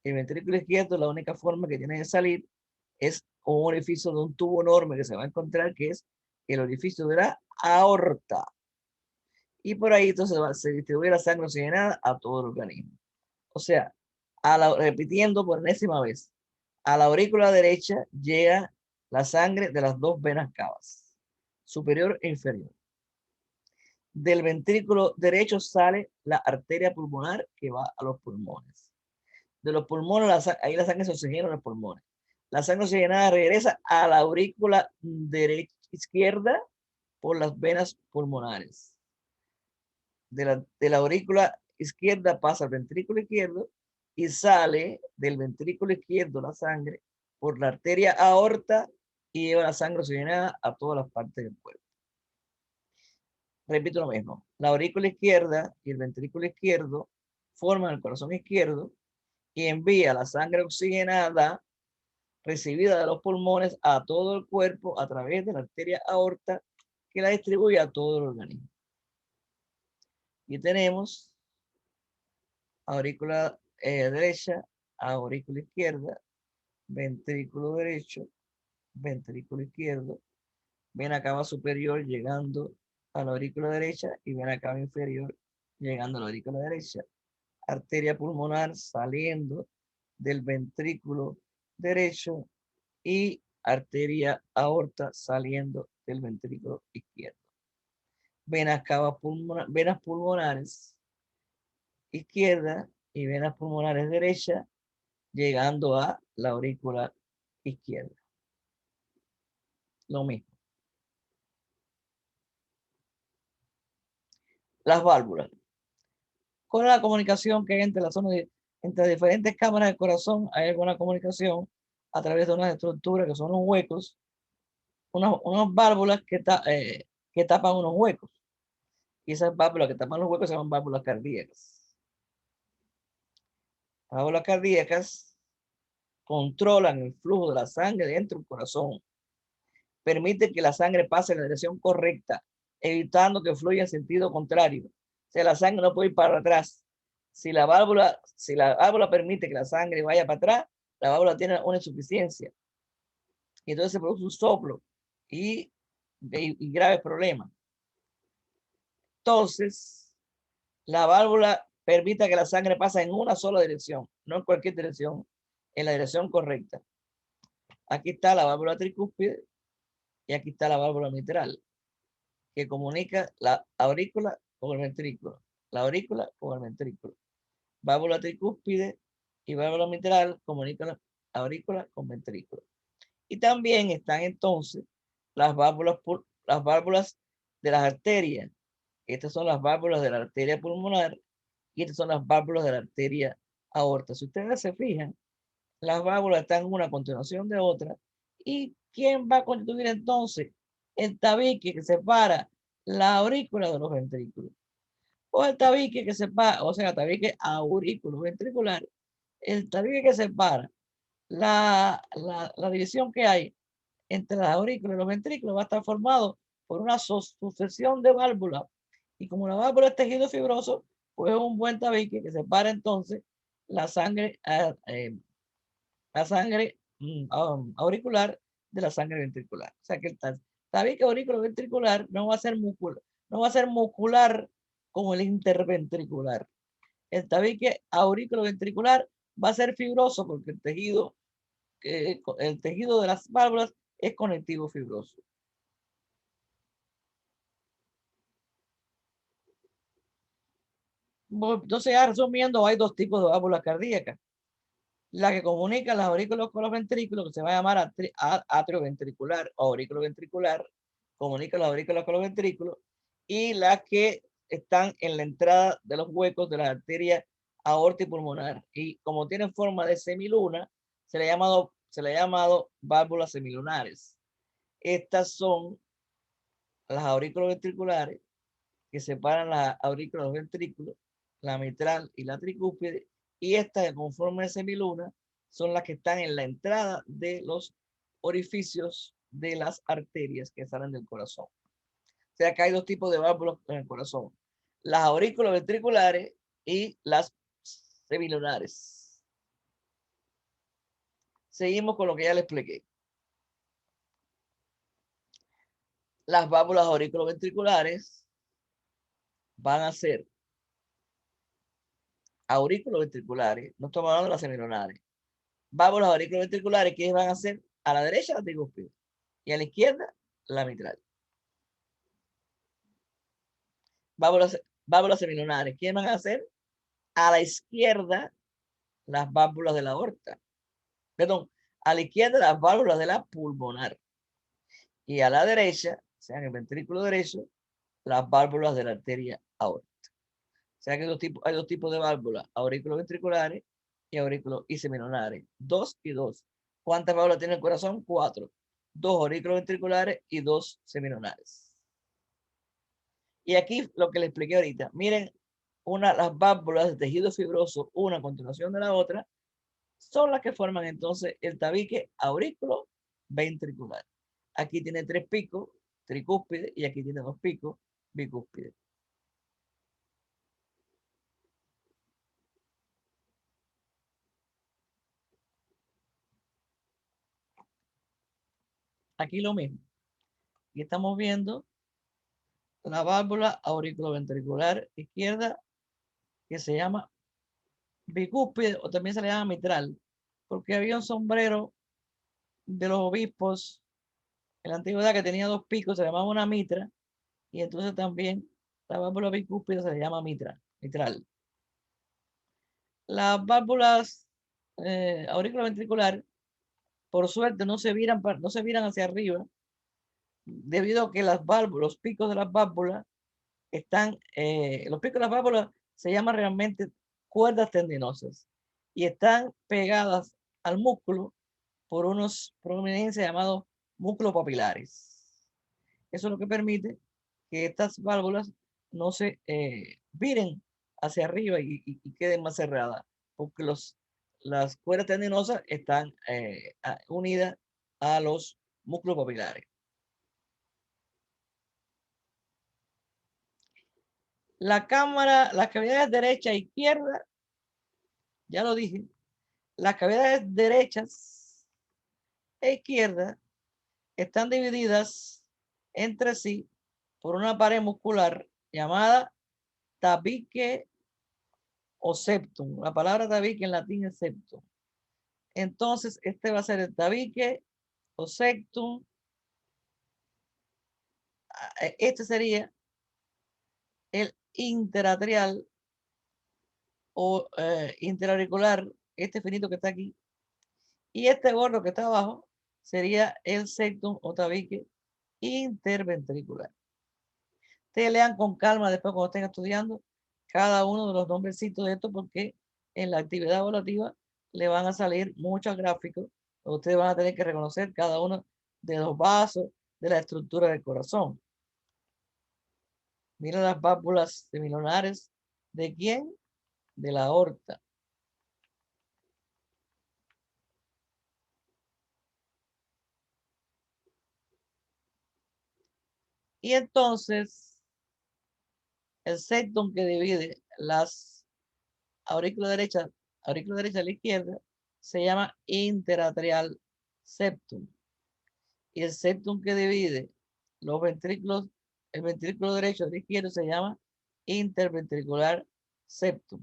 El ventrículo izquierdo, la única forma que tiene de salir es un orificio de un tubo enorme que se va a encontrar, que es el orificio de la aorta. Y por ahí entonces se distribuye la sangre oxigenada a todo el organismo. O sea, repitiendo por enésima vez, a la aurícula derecha llega la sangre de las dos venas cavas, superior e inferior. Del ventrículo derecho sale la arteria pulmonar que va a los pulmones. De los pulmones, ahí la sangre se oxigena en los pulmones. La sangre oxigenada regresa a la aurícula derecha, izquierda por las venas pulmonares. De la aurícula izquierda pasa al ventrículo izquierdo y sale del ventrículo izquierdo la sangre por la arteria aorta y lleva la sangre oxigenada a todas las partes del cuerpo. Repito lo mismo, la aurícula izquierda y el ventrículo izquierdo forman el corazón izquierdo y envía la sangre oxigenada recibida de los pulmones a todo el cuerpo a través de la arteria aorta que la distribuye a todo el organismo. Y tenemos aurícula derecha, aurícula izquierda, ventrículo derecho, ventrículo izquierdo, vena cava superior llegando a la aurícula derecha y vena cava inferior llegando a la aurícula derecha, arteria pulmonar saliendo del ventrículo derecho y arteria aorta saliendo del ventrículo izquierdo. Venas cava venas pulmonares izquierda y venas pulmonares derecha llegando a la aurícula izquierda. Lo mismo. Las válvulas. Con la comunicación que hay entre las zonas entre diferentes cámaras del corazón, hay alguna comunicación a través de unas estructuras que son los huecos, unas válvulas que tapan unos huecos. Y esas válvulas que tapan los huecos se llaman válvulas cardíacas. Las válvulas cardíacas controlan el flujo de la sangre dentro del corazón. Permite que la sangre pase en la dirección correcta, evitando que fluya en sentido contrario. O sea, la sangre no puede ir para atrás. Si la válvula permite que la sangre vaya para atrás, la válvula tiene una insuficiencia. Y entonces se produce un soplo y graves problemas. Entonces, la válvula permite que la sangre pase en una sola dirección, no en cualquier dirección, en la dirección correcta. Aquí está la válvula tricúspide y aquí está la válvula mitral, que comunica la aurícula con el ventrículo, la aurícula con el ventrículo. Válvula tricúspide y válvula mitral comunican la aurícula con ventrículo. Y también están entonces las válvulas de las arterias. Estas son las válvulas de la arteria pulmonar y estas son las válvulas de la arteria aorta. Si ustedes se fijan, las válvulas están una a continuación de otra. ¿Y quién va a constituir entonces el tabique que separa la aurícula de los ventrículos? O el tabique que separa, o sea, el tabique aurículo ventricular, el tabique que separa la división que hay entre las aurículas y los ventrículos va a estar formado por una sucesión de válvulas. Y como la válvula es tejido fibroso, pues es un buen tabique que separa entonces la sangre auricular de la sangre ventricular. O sea que el tabique auricular ventricular no va a ser muscular como el interventricular. El tabique auricular ventricular va a ser fibroso porque el tejido de las válvulas es conectivo fibroso. Entonces, ya resumiendo, hay dos tipos de válvulas cardíacas. La que comunica las aurículas con los ventrículos, que se va a llamar atrioventricular o auriculoventricular, comunica las aurículas con los ventrículos, y las que están en la entrada de los huecos de las arterias aorta y pulmonar. Y como tienen forma de semiluna, se le ha llamado válvulas semilunares. Estas son las aurículas ventriculares que separan las aurículas de los ventrículos, la mitral y la tricúspide, y estas con forma de semiluna son las que están en la entrada de los orificios de las arterias que salen del corazón. O sea que hay dos tipos de válvulas en el corazón: las aurículas ventriculares y las semilunares. Seguimos con lo que ya les expliqué. Las válvulas auriculoventriculares van a ser auriculoventriculares, no estamos hablando de las semilunares. Válvulas auriculoventriculares que van a ser a la derecha la tricúspide y a la izquierda la mitral. Válvulas semilunares, ¿quiénes van a ser? A la izquierda las válvulas de la aorta. Perdón, a la izquierda las válvulas de la pulmonar. Y a la derecha, o sea, en el ventrículo derecho, las válvulas de la arteria aorta. O sea que hay dos tipos de válvulas: auriculoventriculares y semilunares. 2 y 2. ¿Cuántas válvulas tiene el corazón? 4. 2 auriculoventriculares y 2 semilunares. Y aquí lo que les expliqué ahorita. Miren, las válvulas de tejido fibroso, una a continuación de la otra, son las que forman entonces el tabique auriculoventricular. Aquí tiene 3 picos, tricúspide, y aquí tiene 2 picos, bicúspide. Aquí lo mismo. Y estamos viendo la válvula auriculoventricular izquierda, que se llama bicúspide, o también se le llama mitral, porque había un sombrero de los obispos en la antigüedad que tenía 2 picos, se llamaba una mitra, y entonces también la válvula bicúspide se le llama mitral. Las válvulas auriculoventricular, por suerte, no se viran hacia arriba, debido a que los picos de las válvulas los picos de las válvulas se llaman realmente cuerdas tendinosas y están pegadas al músculo por unos prominencias llamados músculos papilares. Eso es lo que permite que estas válvulas no se viren hacia arriba y queden más cerradas, porque las cuerdas tendinosas están unidas a los músculos papilares. Las cavidades derecha e izquierda, ya lo dije, las cavidades derechas e izquierdas están divididas entre sí por una pared muscular llamada tabique o septum. La palabra tabique en latín es septum. Entonces, este va a ser el tabique o septum. Este sería el interatrial o interauricular, este finito que está aquí. Y este gordo que está abajo sería el septum o tabique interventricular. Ustedes lean con calma después cuando estén estudiando cada uno de los nombrecitos de esto, porque en la actividad evaluativa le van a salir muchos gráficos. Ustedes van a tener que reconocer cada uno de los vasos de la estructura del corazón. Miren las válvulas semilunares. ¿De quién? De la aorta. Y entonces, el septum que divide las aurículas derecha a la izquierda se llama interatrial septum. Y el septum que divide los ventrículos, el ventrículo derecho de la izquierda, se llama interventricular septum.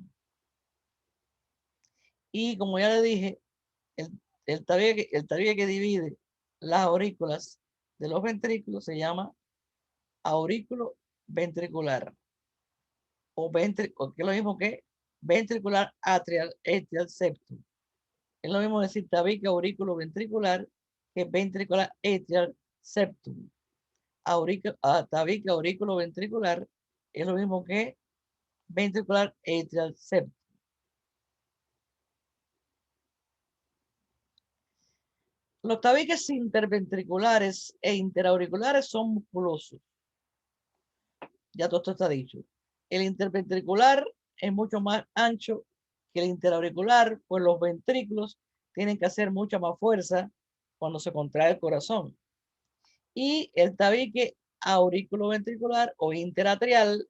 Y como ya le dije, el tabique que divide las aurículas de los ventrículos se llama aurículo ventricular o que es lo mismo que ventricular atrial septum. Es lo mismo decir tabique aurículo ventricular que ventricular atrial septum. Tabique aurículo ventricular es lo mismo que ventricular atrial septum. Los tabiques interventriculares e interauriculares son musculosos. Ya todo esto está dicho. El interventricular es mucho más ancho que el interauricular, pues los ventrículos tienen que hacer mucha más fuerza cuando se contrae el corazón. Y el tabique auriculoventricular o interatrial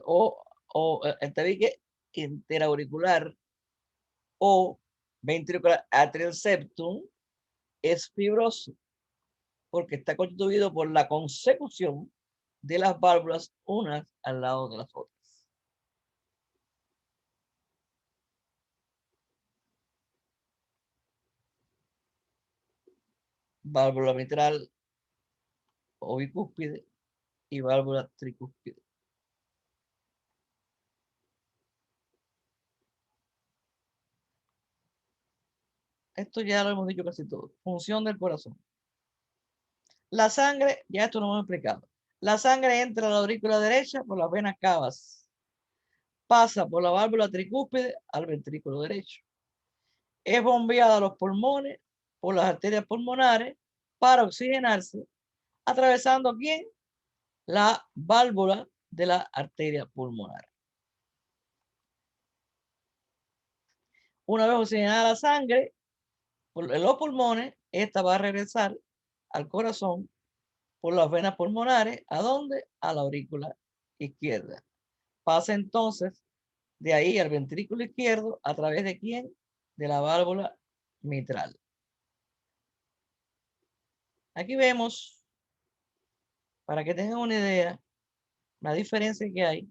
o el tabique interauricular o ventricular atrial septum es fibroso porque está constituido por la consecución de las válvulas unas al lado de las otras. Válvula mitral o bicúspide y válvula tricúspide. Esto ya lo hemos dicho casi todo. Función del corazón. La sangre, ya esto lo hemos explicado. La sangre entra a la aurícula derecha por las venas cavas. Pasa por la válvula tricúspide al ventrículo derecho. Es bombeada a los pulmones por las arterias pulmonares para oxigenarse, atravesando ¿quién? La válvula de la arteria pulmonar. Una vez oxigenada la sangre en los pulmones, esta va a regresar al corazón por las venas pulmonares. ¿A dónde? A la aurícula izquierda. Pasa entonces de ahí al ventrículo izquierdo, ¿a través de quién? De la válvula mitral. Aquí vemos, para que tengan una idea, la diferencia que hay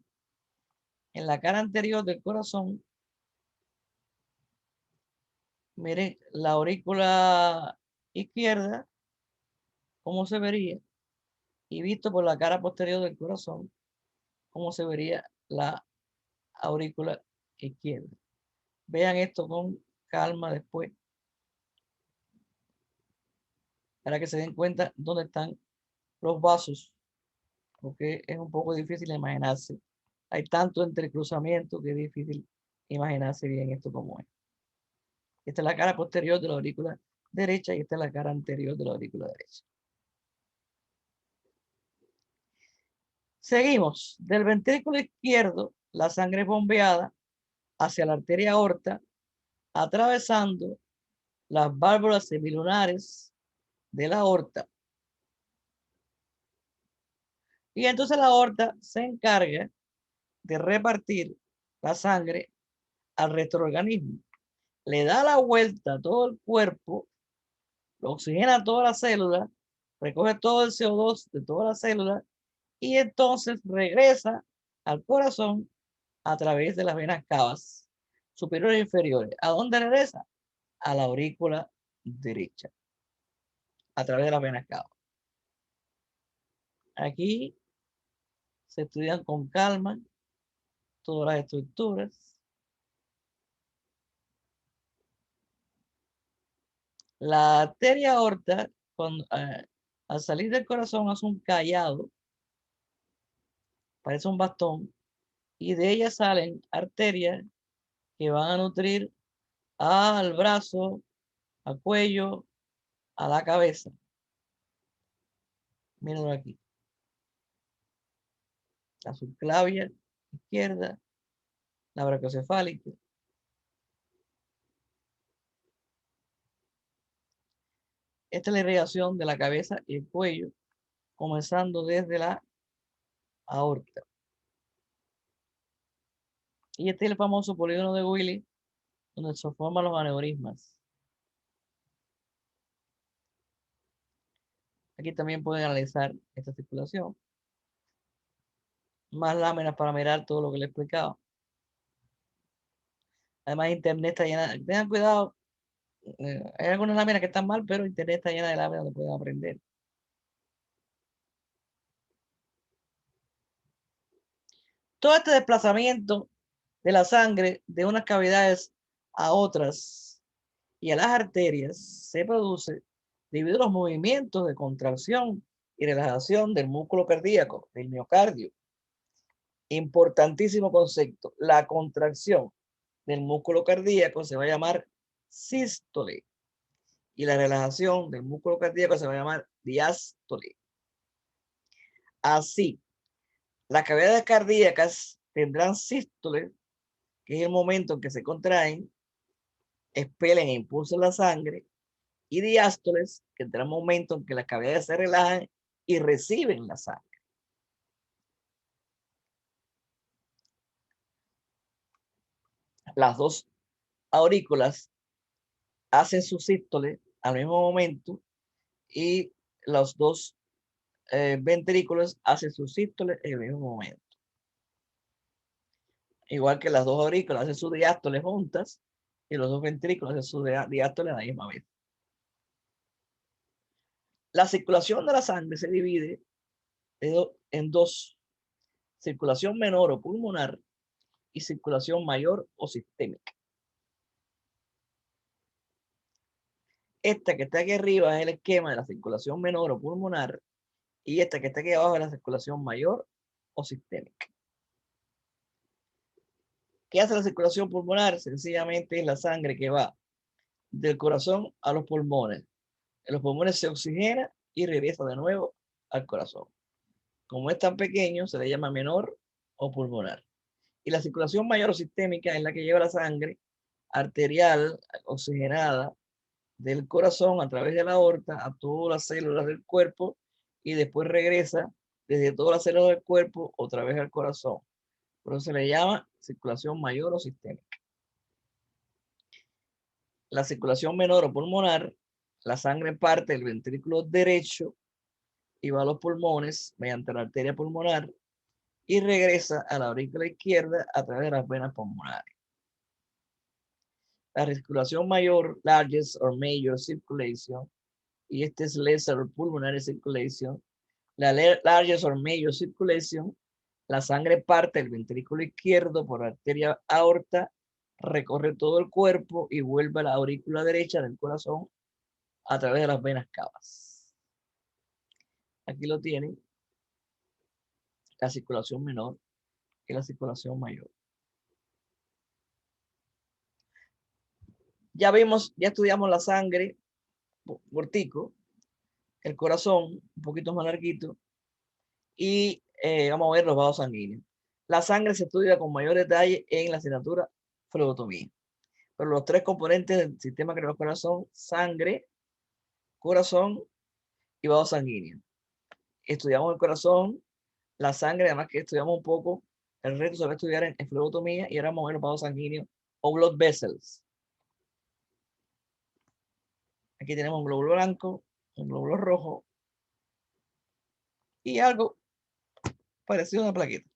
en la cara anterior del corazón. Miren la aurícula izquierda, cómo se vería, y visto por la cara posterior del corazón, cómo se vería la aurícula izquierda. Vean esto con calma después, para que se den cuenta dónde están los vasos, porque es un poco difícil imaginarse. Hay tanto entrecruzamiento que es difícil imaginarse bien esto como es. Esta es la cara posterior de la aurícula derecha y esta es la cara anterior de la aurícula derecha. Seguimos. Del ventrículo izquierdo, la sangre es bombeada hacia la arteria aorta, atravesando las válvulas semilunares de la aorta. Y entonces la aorta se encarga de repartir la sangre al resto del organismo. Le da la vuelta a todo el cuerpo, lo oxigena a todas las células, recoge todo el CO2 de todas las células y entonces regresa al corazón a través de las venas cavas superiores e inferiores. ¿A dónde regresa? A la aurícula derecha, a través de las venas cavas. Aquí se estudian con calma todas las estructuras. La arteria aorta, al salir del corazón, hace un callado, parece un bastón, y de ella salen arterias que van a nutrir al brazo, al cuello, a la cabeza. Mírenlo aquí. La subclavia izquierda, la brachiocefálica. Esta es la irrigación de la cabeza y el cuello, comenzando desde la aorta. Y este es el famoso polígono de Willis, donde se forman los aneurismas. Aquí también pueden analizar esta circulación. Más láminas para mirar todo lo que les he explicado. Además, internet está llena. Tengan cuidado. Hay algunas láminas que están mal, pero internet está llena de láminas donde pueden aprender. Todo este desplazamiento de la sangre de unas cavidades a otras y a las arterias se produce debido a los movimientos de contracción y relajación del músculo cardíaco, del miocardio. Importantísimo concepto. La contracción del músculo cardíaco se va a llamar sístole y la relajación del músculo cardíaco se va a llamar diástole. Así, las cavidades cardíacas tendrán sístole, que es el momento en que se contraen, expelen e impulsan la sangre, y diástoles, que tendrán el momento en que las cavidades se relajan y reciben la sangre. Las dos aurículas hacen su sístole al mismo momento y los dos ventrículos hacen su sístole en el mismo momento. Igual que las dos aurículas hacen su diástole juntas y los dos ventrículos hacen su diástole a la misma vez. La circulación de la sangre se divide en dos: circulación menor o pulmonar y circulación mayor o sistémica. Esta que está aquí arriba es el esquema de la circulación menor o pulmonar y esta que está aquí abajo es la circulación mayor o sistémica. ¿Qué hace la circulación pulmonar? Sencillamente es la sangre que va del corazón a los pulmones. En los pulmones se oxigena y regresa de nuevo al corazón. Como es tan pequeño, se le llama menor o pulmonar. Y la circulación mayor o sistémica es la que lleva la sangre arterial oxigenada del corazón a través de la aorta a todas las células del cuerpo y después regresa desde todas las células del cuerpo otra vez al corazón. Por eso se le llama circulación mayor o sistémica. La circulación menor o pulmonar, la sangre parte del ventrículo derecho y va a los pulmones mediante la arteria pulmonar y regresa a la aurícula izquierda a través de las venas pulmonares. La circulación mayor, largest or major circulation, y este es lesser pulmonary circulation. La largest or major circulation, la sangre parte del ventrículo izquierdo por la arteria aorta, recorre todo el cuerpo y vuelve a la aurícula derecha del corazón a través de las venas cavas. Aquí lo tienen, la circulación menor y la circulación mayor. Ya vimos, ya estudiamos la sangre, cortico, el corazón, un poquito más larguito, y vamos a ver los vasos sanguíneos. La sangre se estudia con mayor detalle en la asignatura flebotomía. Pero los tres componentes del sistema cardiovascular son sangre, corazón y vasos sanguíneos. Estudiamos el corazón, la sangre, además que estudiamos un poco, el resto se va a estudiar en flebotomía y ahora vamos a ver los vasos sanguíneos o blood vessels. Aquí tenemos un glóbulo blanco, un glóbulo rojo y algo parecido a una plaqueta.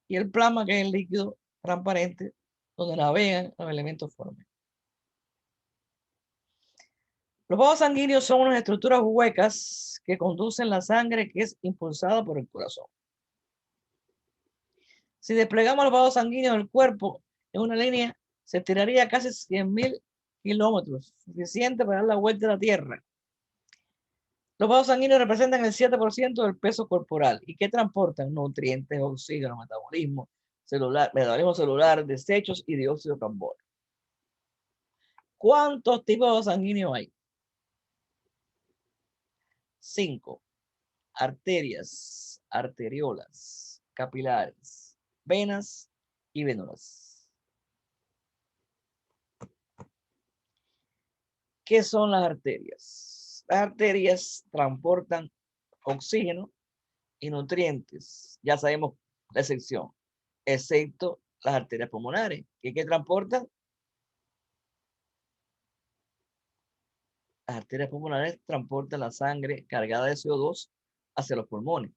Y el plasma, que es el líquido transparente donde navegan los elementos formes. Los vasos sanguíneos son unas estructuras huecas que conducen la sangre que es impulsada por el corazón. Si desplegamos los vasos sanguíneos del cuerpo en una línea, se estiraría casi 100.000 kilómetros, suficiente para dar la vuelta a la Tierra. Los vasos sanguíneos representan el 7% del peso corporal y que transportan nutrientes, oxígeno, metabolismo celular, desechos y dióxido de carbono. ¿Cuántos tipos de vasos sanguíneos hay? 5. Arterias, arteriolas, capilares, venas y vénulas. ¿Qué son las arterias? Las arterias transportan oxígeno y nutrientes. Ya sabemos la excepción, excepto las arterias pulmonares. ¿Qué transportan? Las arterias pulmonares transportan la sangre cargada de CO2 hacia los pulmones.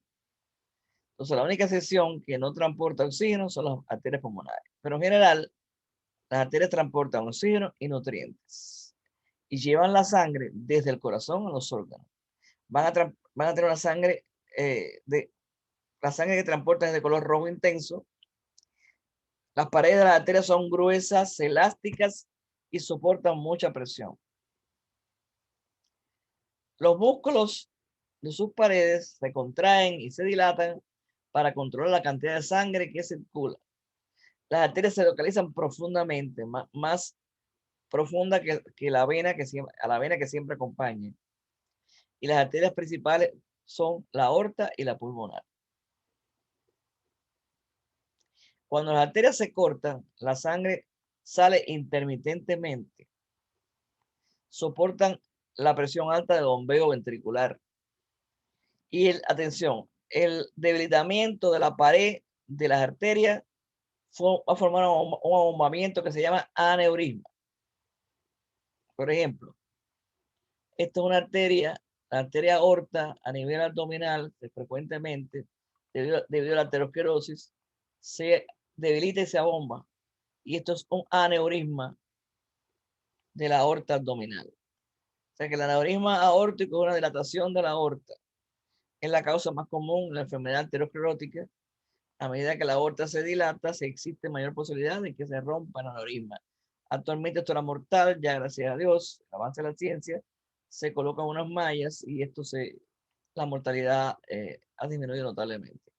Entonces, la única excepción que no transporta oxígeno son las arterias pulmonares. Pero en general, las arterias transportan oxígeno y nutrientes y llevan la sangre desde el corazón a los órganos. Van a tener una sangre, la sangre que transportan es de color rojo intenso. Las paredes de las arterias son gruesas, elásticas y soportan mucha presión. Los músculos de sus paredes se contraen y se dilatan para controlar la cantidad de sangre que circula. Las arterias se localizan profundamente, más profunda que la vena a la vena que siempre acompaña. Y las arterias principales son la aorta y la pulmonar. Cuando las arterias se cortan, la sangre sale intermitentemente. Soportan la presión alta del bombeo ventricular. Y atención, el debilitamiento de la pared de las arterias va a formar un abombamiento que se llama aneurisma. Por ejemplo, esta es una arteria, la arteria aorta a nivel abdominal, que frecuentemente, debido a la aterosclerosis, se debilita y se abomba. Y esto es un aneurisma de la aorta abdominal. O sea que el aneurisma aórtico es una dilatación de la aorta. Es la causa más común de la enfermedad aterosclerótica. A medida que la aorta se dilata, se existe mayor posibilidad de que se rompa el aneurisma. Actualmente esto era mortal, ya gracias a Dios, el avance de la ciencia, se colocan unas mallas y la mortalidad ha disminuido notablemente.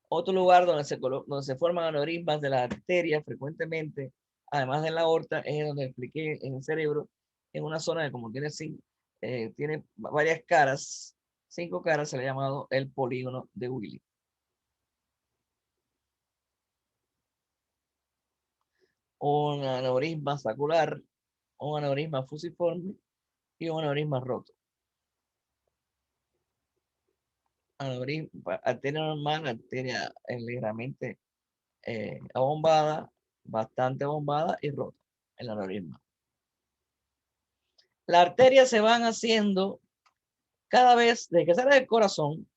Otro lugar donde se forman aneurismas de las arterias frecuentemente, además de la aorta, es donde expliqué en el cerebro, en una zona que como tiene varias caras, 5 caras, se le ha llamado el polígono de Willy. Un aneurisma sacral, un aneurisma fusiforme y un aneurisma roto. Arteria normal, arteria ligeramente abombada, bastante abombada y rota, el aneurisma. Las arterias se van haciendo cada vez, desde que sale del corazón,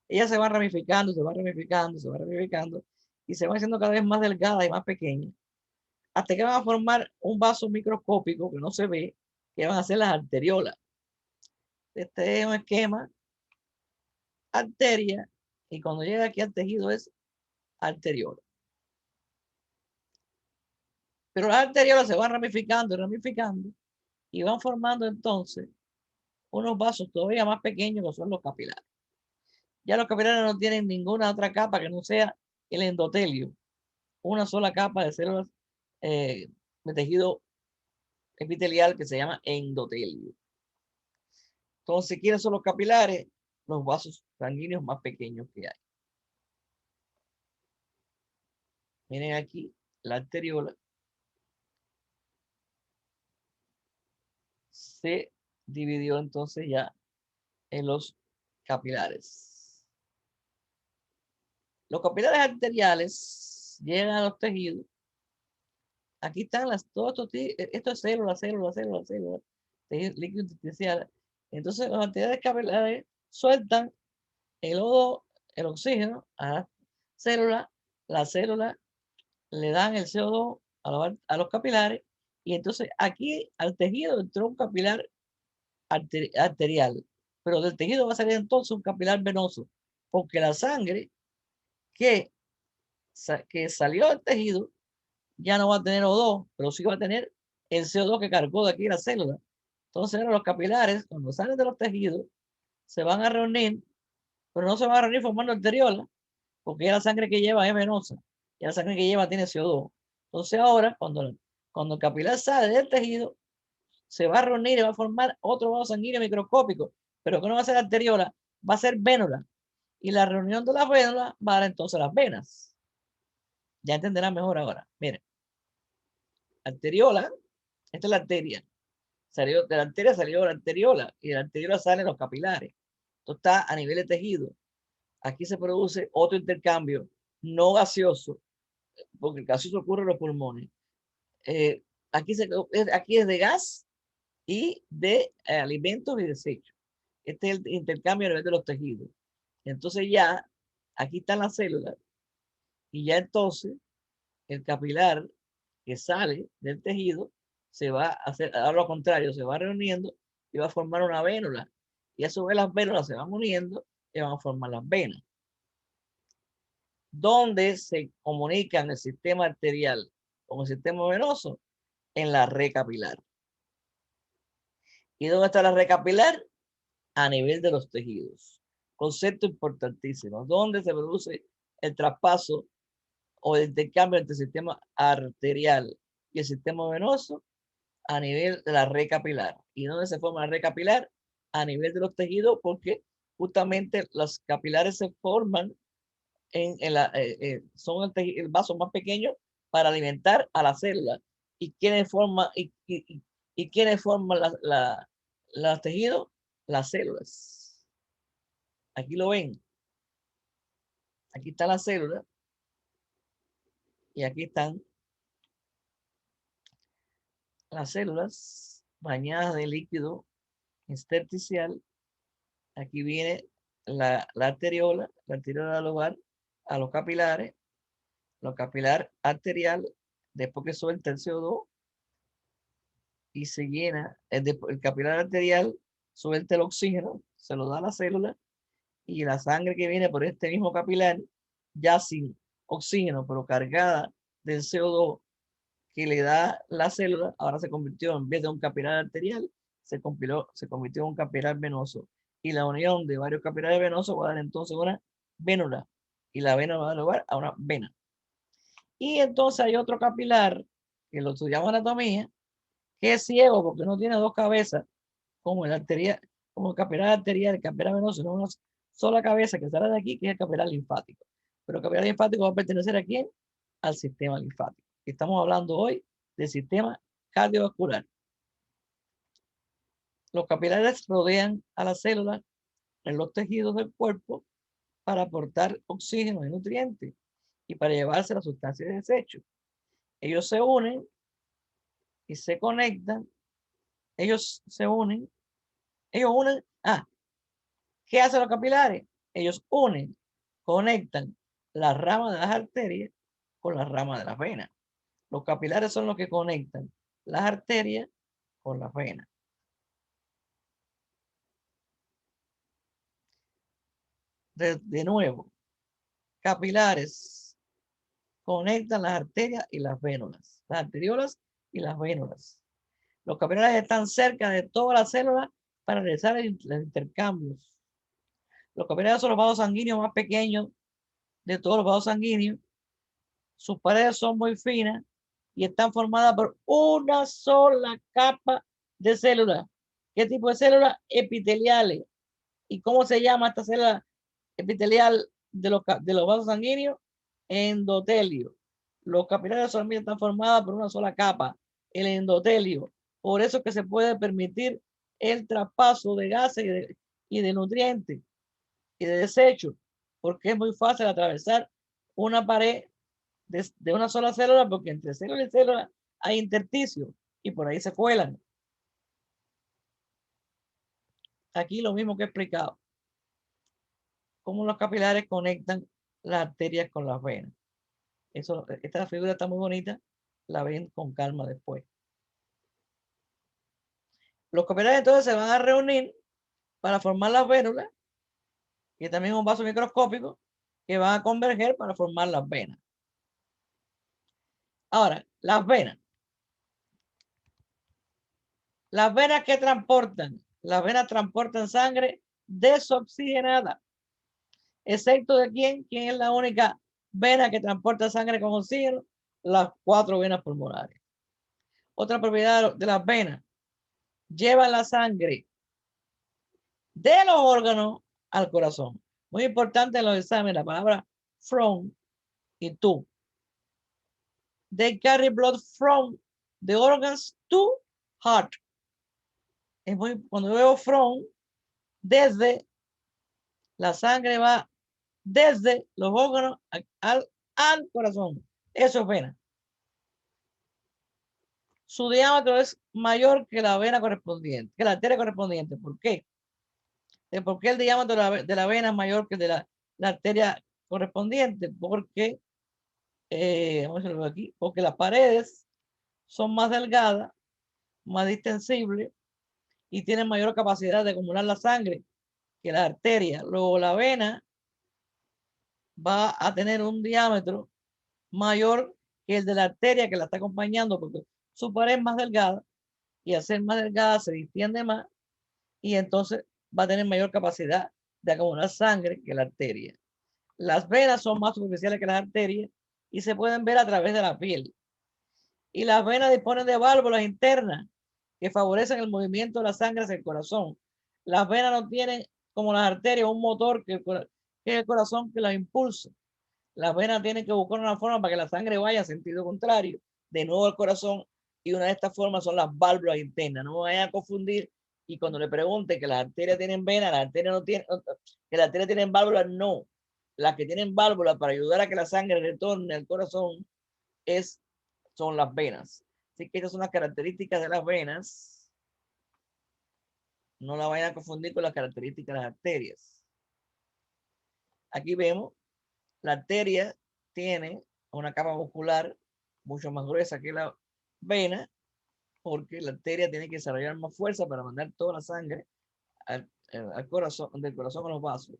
ellas se van ramificando, se van ramificando, se van ramificando y se van haciendo cada vez más delgadas y más pequeñas, hasta que van a formar un vaso microscópico que no se ve, que van a ser las arteriolas. Este es un esquema, arteria, y cuando llega aquí al tejido es arteriola. Pero las arteriolas se van ramificando y ramificando y van formando entonces unos vasos todavía más pequeños que son los capilares. Ya los capilares no tienen ninguna otra capa que no sea el endotelio, una sola capa de células de tejido epitelial que se llama endotelio. Entonces, ¿quiénes son los capilares? Los vasos sanguíneos más pequeños que hay. Miren aquí la arteriola. Se dividió entonces ya en los capilares. Los capilares arteriales llegan a los tejidos. Aquí están esto es células, tejido líquido intersticial. Entonces los arteriales capilares sueltan el O2, el oxígeno a la célula, la célula le dan el CO2 a los capilares y entonces aquí al tejido entró un capilar arterial, pero del tejido va a salir entonces un capilar venoso, porque la sangre que salió del tejido ya no va a tener O2, pero sí va a tener el CO2 que cargó de aquí la célula. Entonces ahora los capilares, cuando salen de los tejidos, se van a reunir, pero no se van a reunir formando arteriola, porque ya la sangre que lleva es venosa, ya la sangre que lleva tiene CO2. Entonces ahora, cuando el capilar sale del tejido, se va a reunir y va a formar otro vaso sanguíneo microscópico, pero que no va a ser arteriola, va a ser vénula. Y la reunión de las vénulas va a dar entonces las venas. Ya entenderán mejor ahora. Miren, arteriola, esta es la arteria. Salió, de la arteria salió la arteriola y de la arteriola salen los capilares. Esto está a nivel de tejido. Aquí se produce otro intercambio no gaseoso, porque el gaseoso ocurre en los pulmones. Aquí es de gas y de alimentos y desechos. Este es el intercambio a nivel de los tejidos. Entonces ya, aquí están las células y ya entonces el capilar que sale del tejido se va a hacer, a lo contrario, se va reuniendo y va a formar una vénula. Y a su vez las vénulas se van uniendo y van a formar las venas. ¿Dónde se comunican el sistema arterial con el sistema venoso? En la red capilar. ¿Y dónde está la red capilar? A nivel de los tejidos. Concepto importantísimo. ¿Dónde se produce el traspaso o el intercambio entre el sistema arterial y el sistema venoso a nivel de la red capilar. ¿Y dónde se forma la red capilar? A nivel de los tejidos, porque justamente los capilares se forman son el vaso más pequeño para alimentar a la célula. ¿Y quiénes forman, quiénes forman los tejidos? Las células. Aquí lo ven. Aquí está la célula. Y aquí están las células bañadas de líquido intersticial. Aquí viene la arteriola. La arteriola da lugar a los capilares. Los capilar arterial, después que suelta el CO2 y se llena, el capilar arterial suelta el oxígeno, se lo da a la célula, y la sangre que viene por este mismo capilar, ya sin oxígeno, pero cargada del CO2 que le da la célula, ahora se convirtió, en vez de un capilar arterial, se convirtió en un capilar venoso. Y la unión de varios capilares venosos va a dar entonces una vénula. Y la vena va a dar lugar a una vena. Y entonces hay otro capilar, que lo estudiamos en anatomía, que es ciego porque no tiene dos cabezas, como como el capilar arterial, el capilar venoso, no una sola cabeza que sale de aquí, que es el capilar linfático. Pero el capilar linfático va a pertenecer a quién? Al sistema linfático. Estamos hablando hoy del sistema cardiovascular. Los capilares rodean a las células en los tejidos del cuerpo para aportar oxígeno y nutrientes y para llevarse las sustancias de desecho. Ellos se unen y se conectan. Ellos se unen. Ellos unen. ¿Qué hacen los capilares? Ellos unen, conectan las ramas de las arterias con las ramas de las venas. Los capilares son los que conectan las arterias con las venas. De nuevo, capilares conectan las arterias y las vénulas, las arteriolas y las vénulas. Los capilares están cerca de todas las células para realizar los intercambios. Los capilares son los vasos sanguíneos más pequeños de todos los vasos sanguíneos. Sus paredes son muy finas y están formadas por una sola capa de células. ¿Qué tipo de células? Epiteliales. ¿Y cómo se llama esta célula epitelial de los vasos sanguíneos? Endotelio. Los capilares solamente están formados por una sola capa, el endotelio. Por eso es que se puede permitir el traspaso de gases y de nutrientes y de desechos, porque es muy fácil atravesar una pared de una sola célula, porque entre célula y célula hay intersticios y por ahí se cuelan. Aquí lo mismo que he explicado. Cómo los capilares conectan las arterias con las venas. Esta figura está muy bonita. La ven con calma después. Los capilares entonces se van a reunir para formar las vénulas, y también un vaso microscópico, que van a converger para formar las venas. Ahora, las venas. Las venas que transportan. Las venas transportan sangre desoxigenada. Excepto de quién. ¿Quién es la única vena que transporta sangre con oxígeno? Las 4 venas pulmonares. Otra propiedad de las venas. Llevan la sangre de los órganos al corazón. Muy importante en los exámenes la palabra from y to. They carry blood from the organs to heart. Cuando veo from, desde, la sangre va desde los órganos al corazón. Eso es vena. Su diámetro es mayor que la vena correspondiente, que la arteria correspondiente. ¿Por qué? ¿Por qué el diámetro de la vena es mayor que de la arteria correspondiente? Porque, vamos a verlo aquí, porque las paredes son más delgadas, más distensibles y tienen mayor capacidad de acumular la sangre que la arteria. Luego la vena va a tener un diámetro mayor que el de la arteria que la está acompañando, porque su pared es más delgada, y al ser más delgada se distiende más, y entonces va a tener mayor capacidad de acumular sangre que la arteria. Las venas son más superficiales que las arterias y se pueden ver a través de la piel. Y las venas disponen de válvulas internas que favorecen el movimiento de la sangre hacia el corazón. Las venas no tienen, como las arterias, un motor que es el corazón que las impulsa. Las venas tienen que buscar una forma para que la sangre vaya en sentido contrario, de nuevo al corazón, y una de estas formas son las válvulas internas. No vayan a confundir, y cuando le pregunte que las arterias tienen venas, las arterias no tienen, que las arterias tienen válvulas, no. Las que tienen válvulas para ayudar a que la sangre retorne al corazón son las venas. Así que esas son las características de las venas. No la vayan a confundir con las características de las arterias. Aquí vemos, la arteria tiene una capa muscular mucho más gruesa que la vena, porque la arteria tiene que desarrollar más fuerza para mandar toda la sangre al corazón, del corazón a los vasos.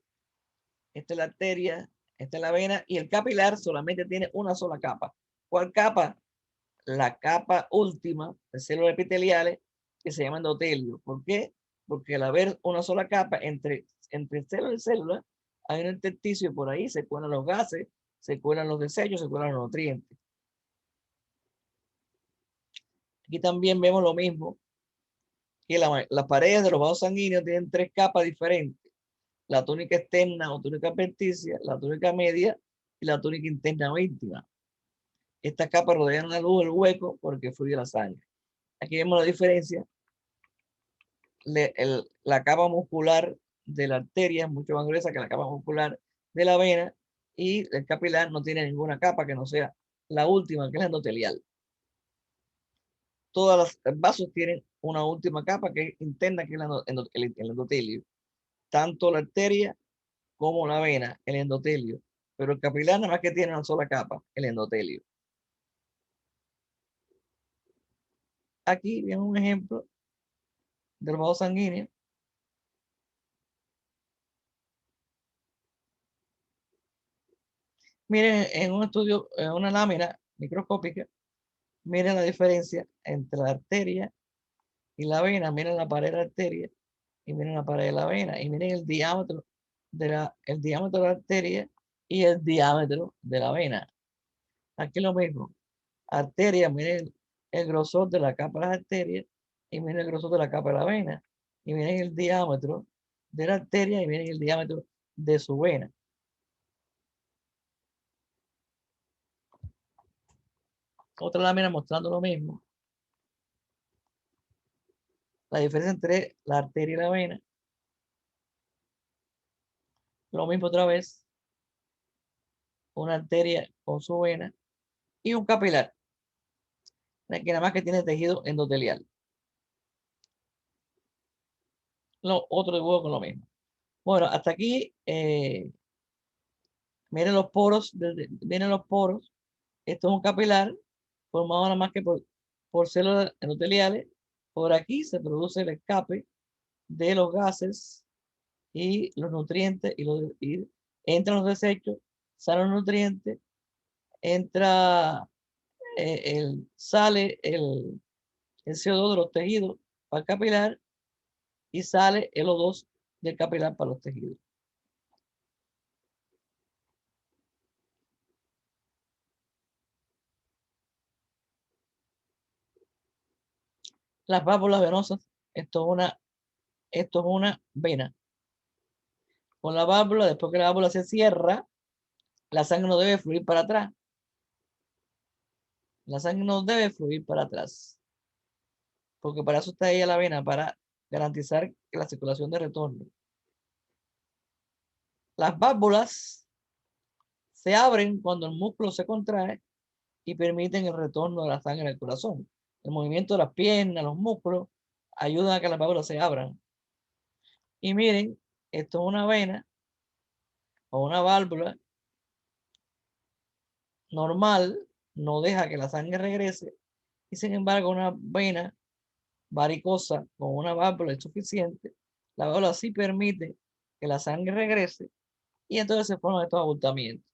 Esta es la arteria, esta es la vena, y el capilar solamente tiene una sola capa. ¿Cuál capa? La capa última de células epiteliales que se llama endotelio. ¿Por qué? Porque al haber una sola capa entre célula y célula, hay un intersticio, por ahí se cuelan los gases, se cuelan los desechos, se cuelan los nutrientes. Aquí también vemos lo mismo, que las paredes de los vasos sanguíneos tienen tres capas diferentes: la túnica externa o túnica adventicia, la túnica media y la túnica interna o íntima. Estas capas rodean la luz, el hueco, porque fluye la sangre. Aquí vemos la diferencia. La capa muscular de la arteria es mucho más gruesa que la capa muscular de la vena, y el capilar no tiene ninguna capa que no sea la última, que es la endotelial. Todos los vasos tienen una última capa que es interna, que es el endotelio. Tanto la arteria como la vena, el endotelio. Pero el capilar nada más que tiene una sola capa, el endotelio. Aquí viene un ejemplo del vaso sanguíneo. Miren, en un estudio, en una lámina microscópica, miren la diferencia entre la arteria y la vena. Miren la pared de la arteria y miren la pared de la vena. Y miren el diámetro el diámetro de la arteria y el diámetro de la vena. Aquí lo mismo. Arteria, miren el grosor de la capa de las arterias y miren el grosor de la capa de la vena. Y miren el diámetro de la arteria y miren el diámetro de su vena. Otra lámina mostrando lo mismo. La diferencia entre la arteria y la vena. Lo mismo otra vez. Una arteria con su vena y un capilar, que nada más que tiene tejido endotelial. Otro dibujo con lo mismo. Bueno, hasta aquí, miren los poros, miren los poros. Esto es un capilar formado nada más que por células endoteliales. Por aquí se produce el escape de los gases y los nutrientes, y entran los desechos, salen los nutrientes, sale el CO2 de los tejidos para el capilar y sale el O2 del capilar para los tejidos. Las válvulas venosas, esto es una vena. Con la válvula, después que la válvula se cierra, la sangre no debe fluir para atrás. La sangre no debe fluir para atrás, porque para eso está ella la vena, para garantizar que la circulación de retorno. Las válvulas se abren cuando el músculo se contrae y permiten el retorno de la sangre al corazón. El movimiento de las piernas, los músculos, ayudan a que las válvulas se abran. Y miren, esto es una vena o una válvula normal, no deja que la sangre regrese, y sin embargo una vena varicosa con una válvula insuficiente, la válvula sí permite que la sangre regrese, y entonces se forman estos abultamientos.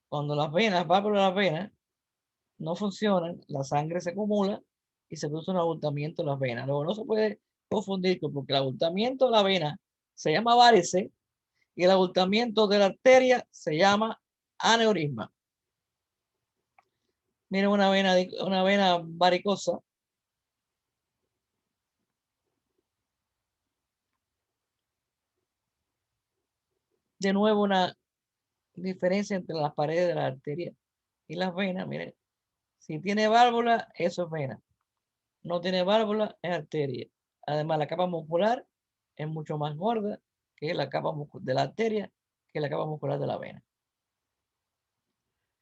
Cuando las válvulas de las venas no funcionan, la sangre se acumula y se produce un abultamiento en las venas. Luego no se puede confundir, porque el abultamiento de la vena se llama varice y el abultamiento de la arteria se llama aneurisma. Miren una vena varicosa. De nuevo, una diferencia entre las paredes de la arteria y las venas. Miren, si tiene válvula, eso es vena. No tiene válvula, es arteria. Además, la capa muscular es mucho más gorda que la capa de la arteria, que la capa muscular de la vena.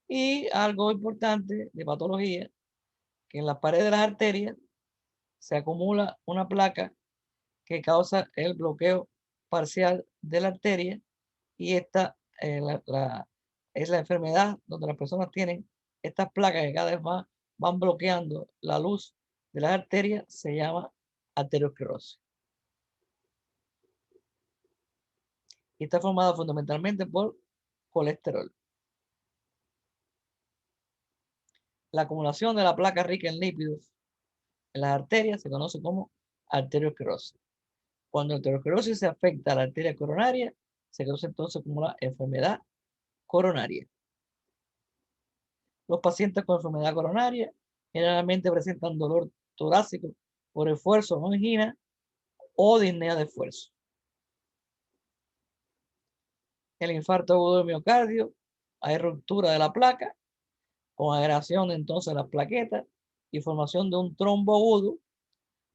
Y algo importante de patología, que en las paredes de las arterias se acumula una placa que causa el bloqueo parcial de la arteria, y esta es la enfermedad donde las personas tienen estas placas que cada vez más van bloqueando la luz de las arterias, se llama arteriosclerosis. Y está formada fundamentalmente por colesterol. La acumulación de la placa rica en lípidos en las arterias se conoce como arteriosclerosis. Cuando la arteriosclerosis se afecta a la arteria coronaria, se conoce entonces como la enfermedad coronaria. Los pacientes con enfermedad coronaria generalmente presentan dolor torácico por esfuerzo o angina o disnea de esfuerzo. El infarto agudo del miocardio, hay ruptura de la placa con agregación entonces de las plaquetas y formación de un trombo agudo,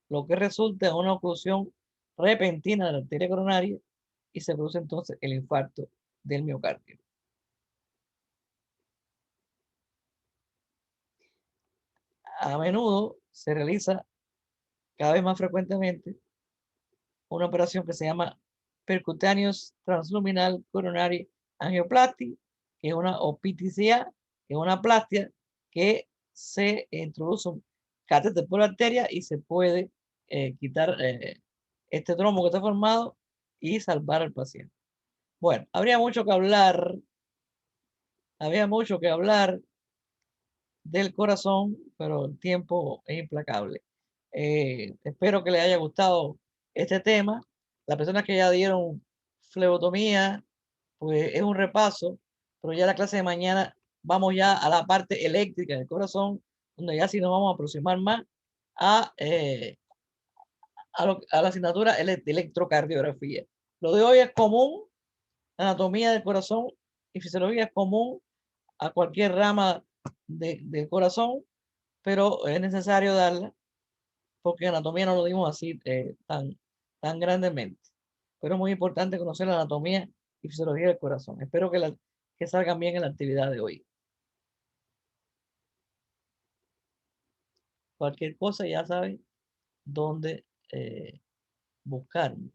lo que resulta en una oclusión repentina de la arteria coronaria y se produce entonces el infarto del miocardio. A menudo se realiza cada vez más frecuentemente una operación que se llama Percutaneous Transluminal Coronary Angioplasty, que es una PTCA, que es una plastia que se introduce un catéter por la arteria y se puede quitar este trombo que está formado y salvar al paciente. Bueno, habría mucho que hablar del corazón, pero el tiempo es implacable. Espero que les haya gustado este tema. Las personas que ya dieron flebotomía, pues es un repaso, pero ya la clase de mañana vamos ya a la parte eléctrica del corazón, donde ya sí nos vamos a aproximar más a, a la asignatura de electrocardiografía. Lo de hoy es común, anatomía del corazón y fisiología es común a cualquier rama del corazón, pero es necesario darla porque anatomía no lo dimos así tan grandemente. Pero es muy importante conocer la anatomía y fisiología del corazón. Espero que salgan bien en la actividad de hoy. Cualquier cosa ya saben dónde buscarme.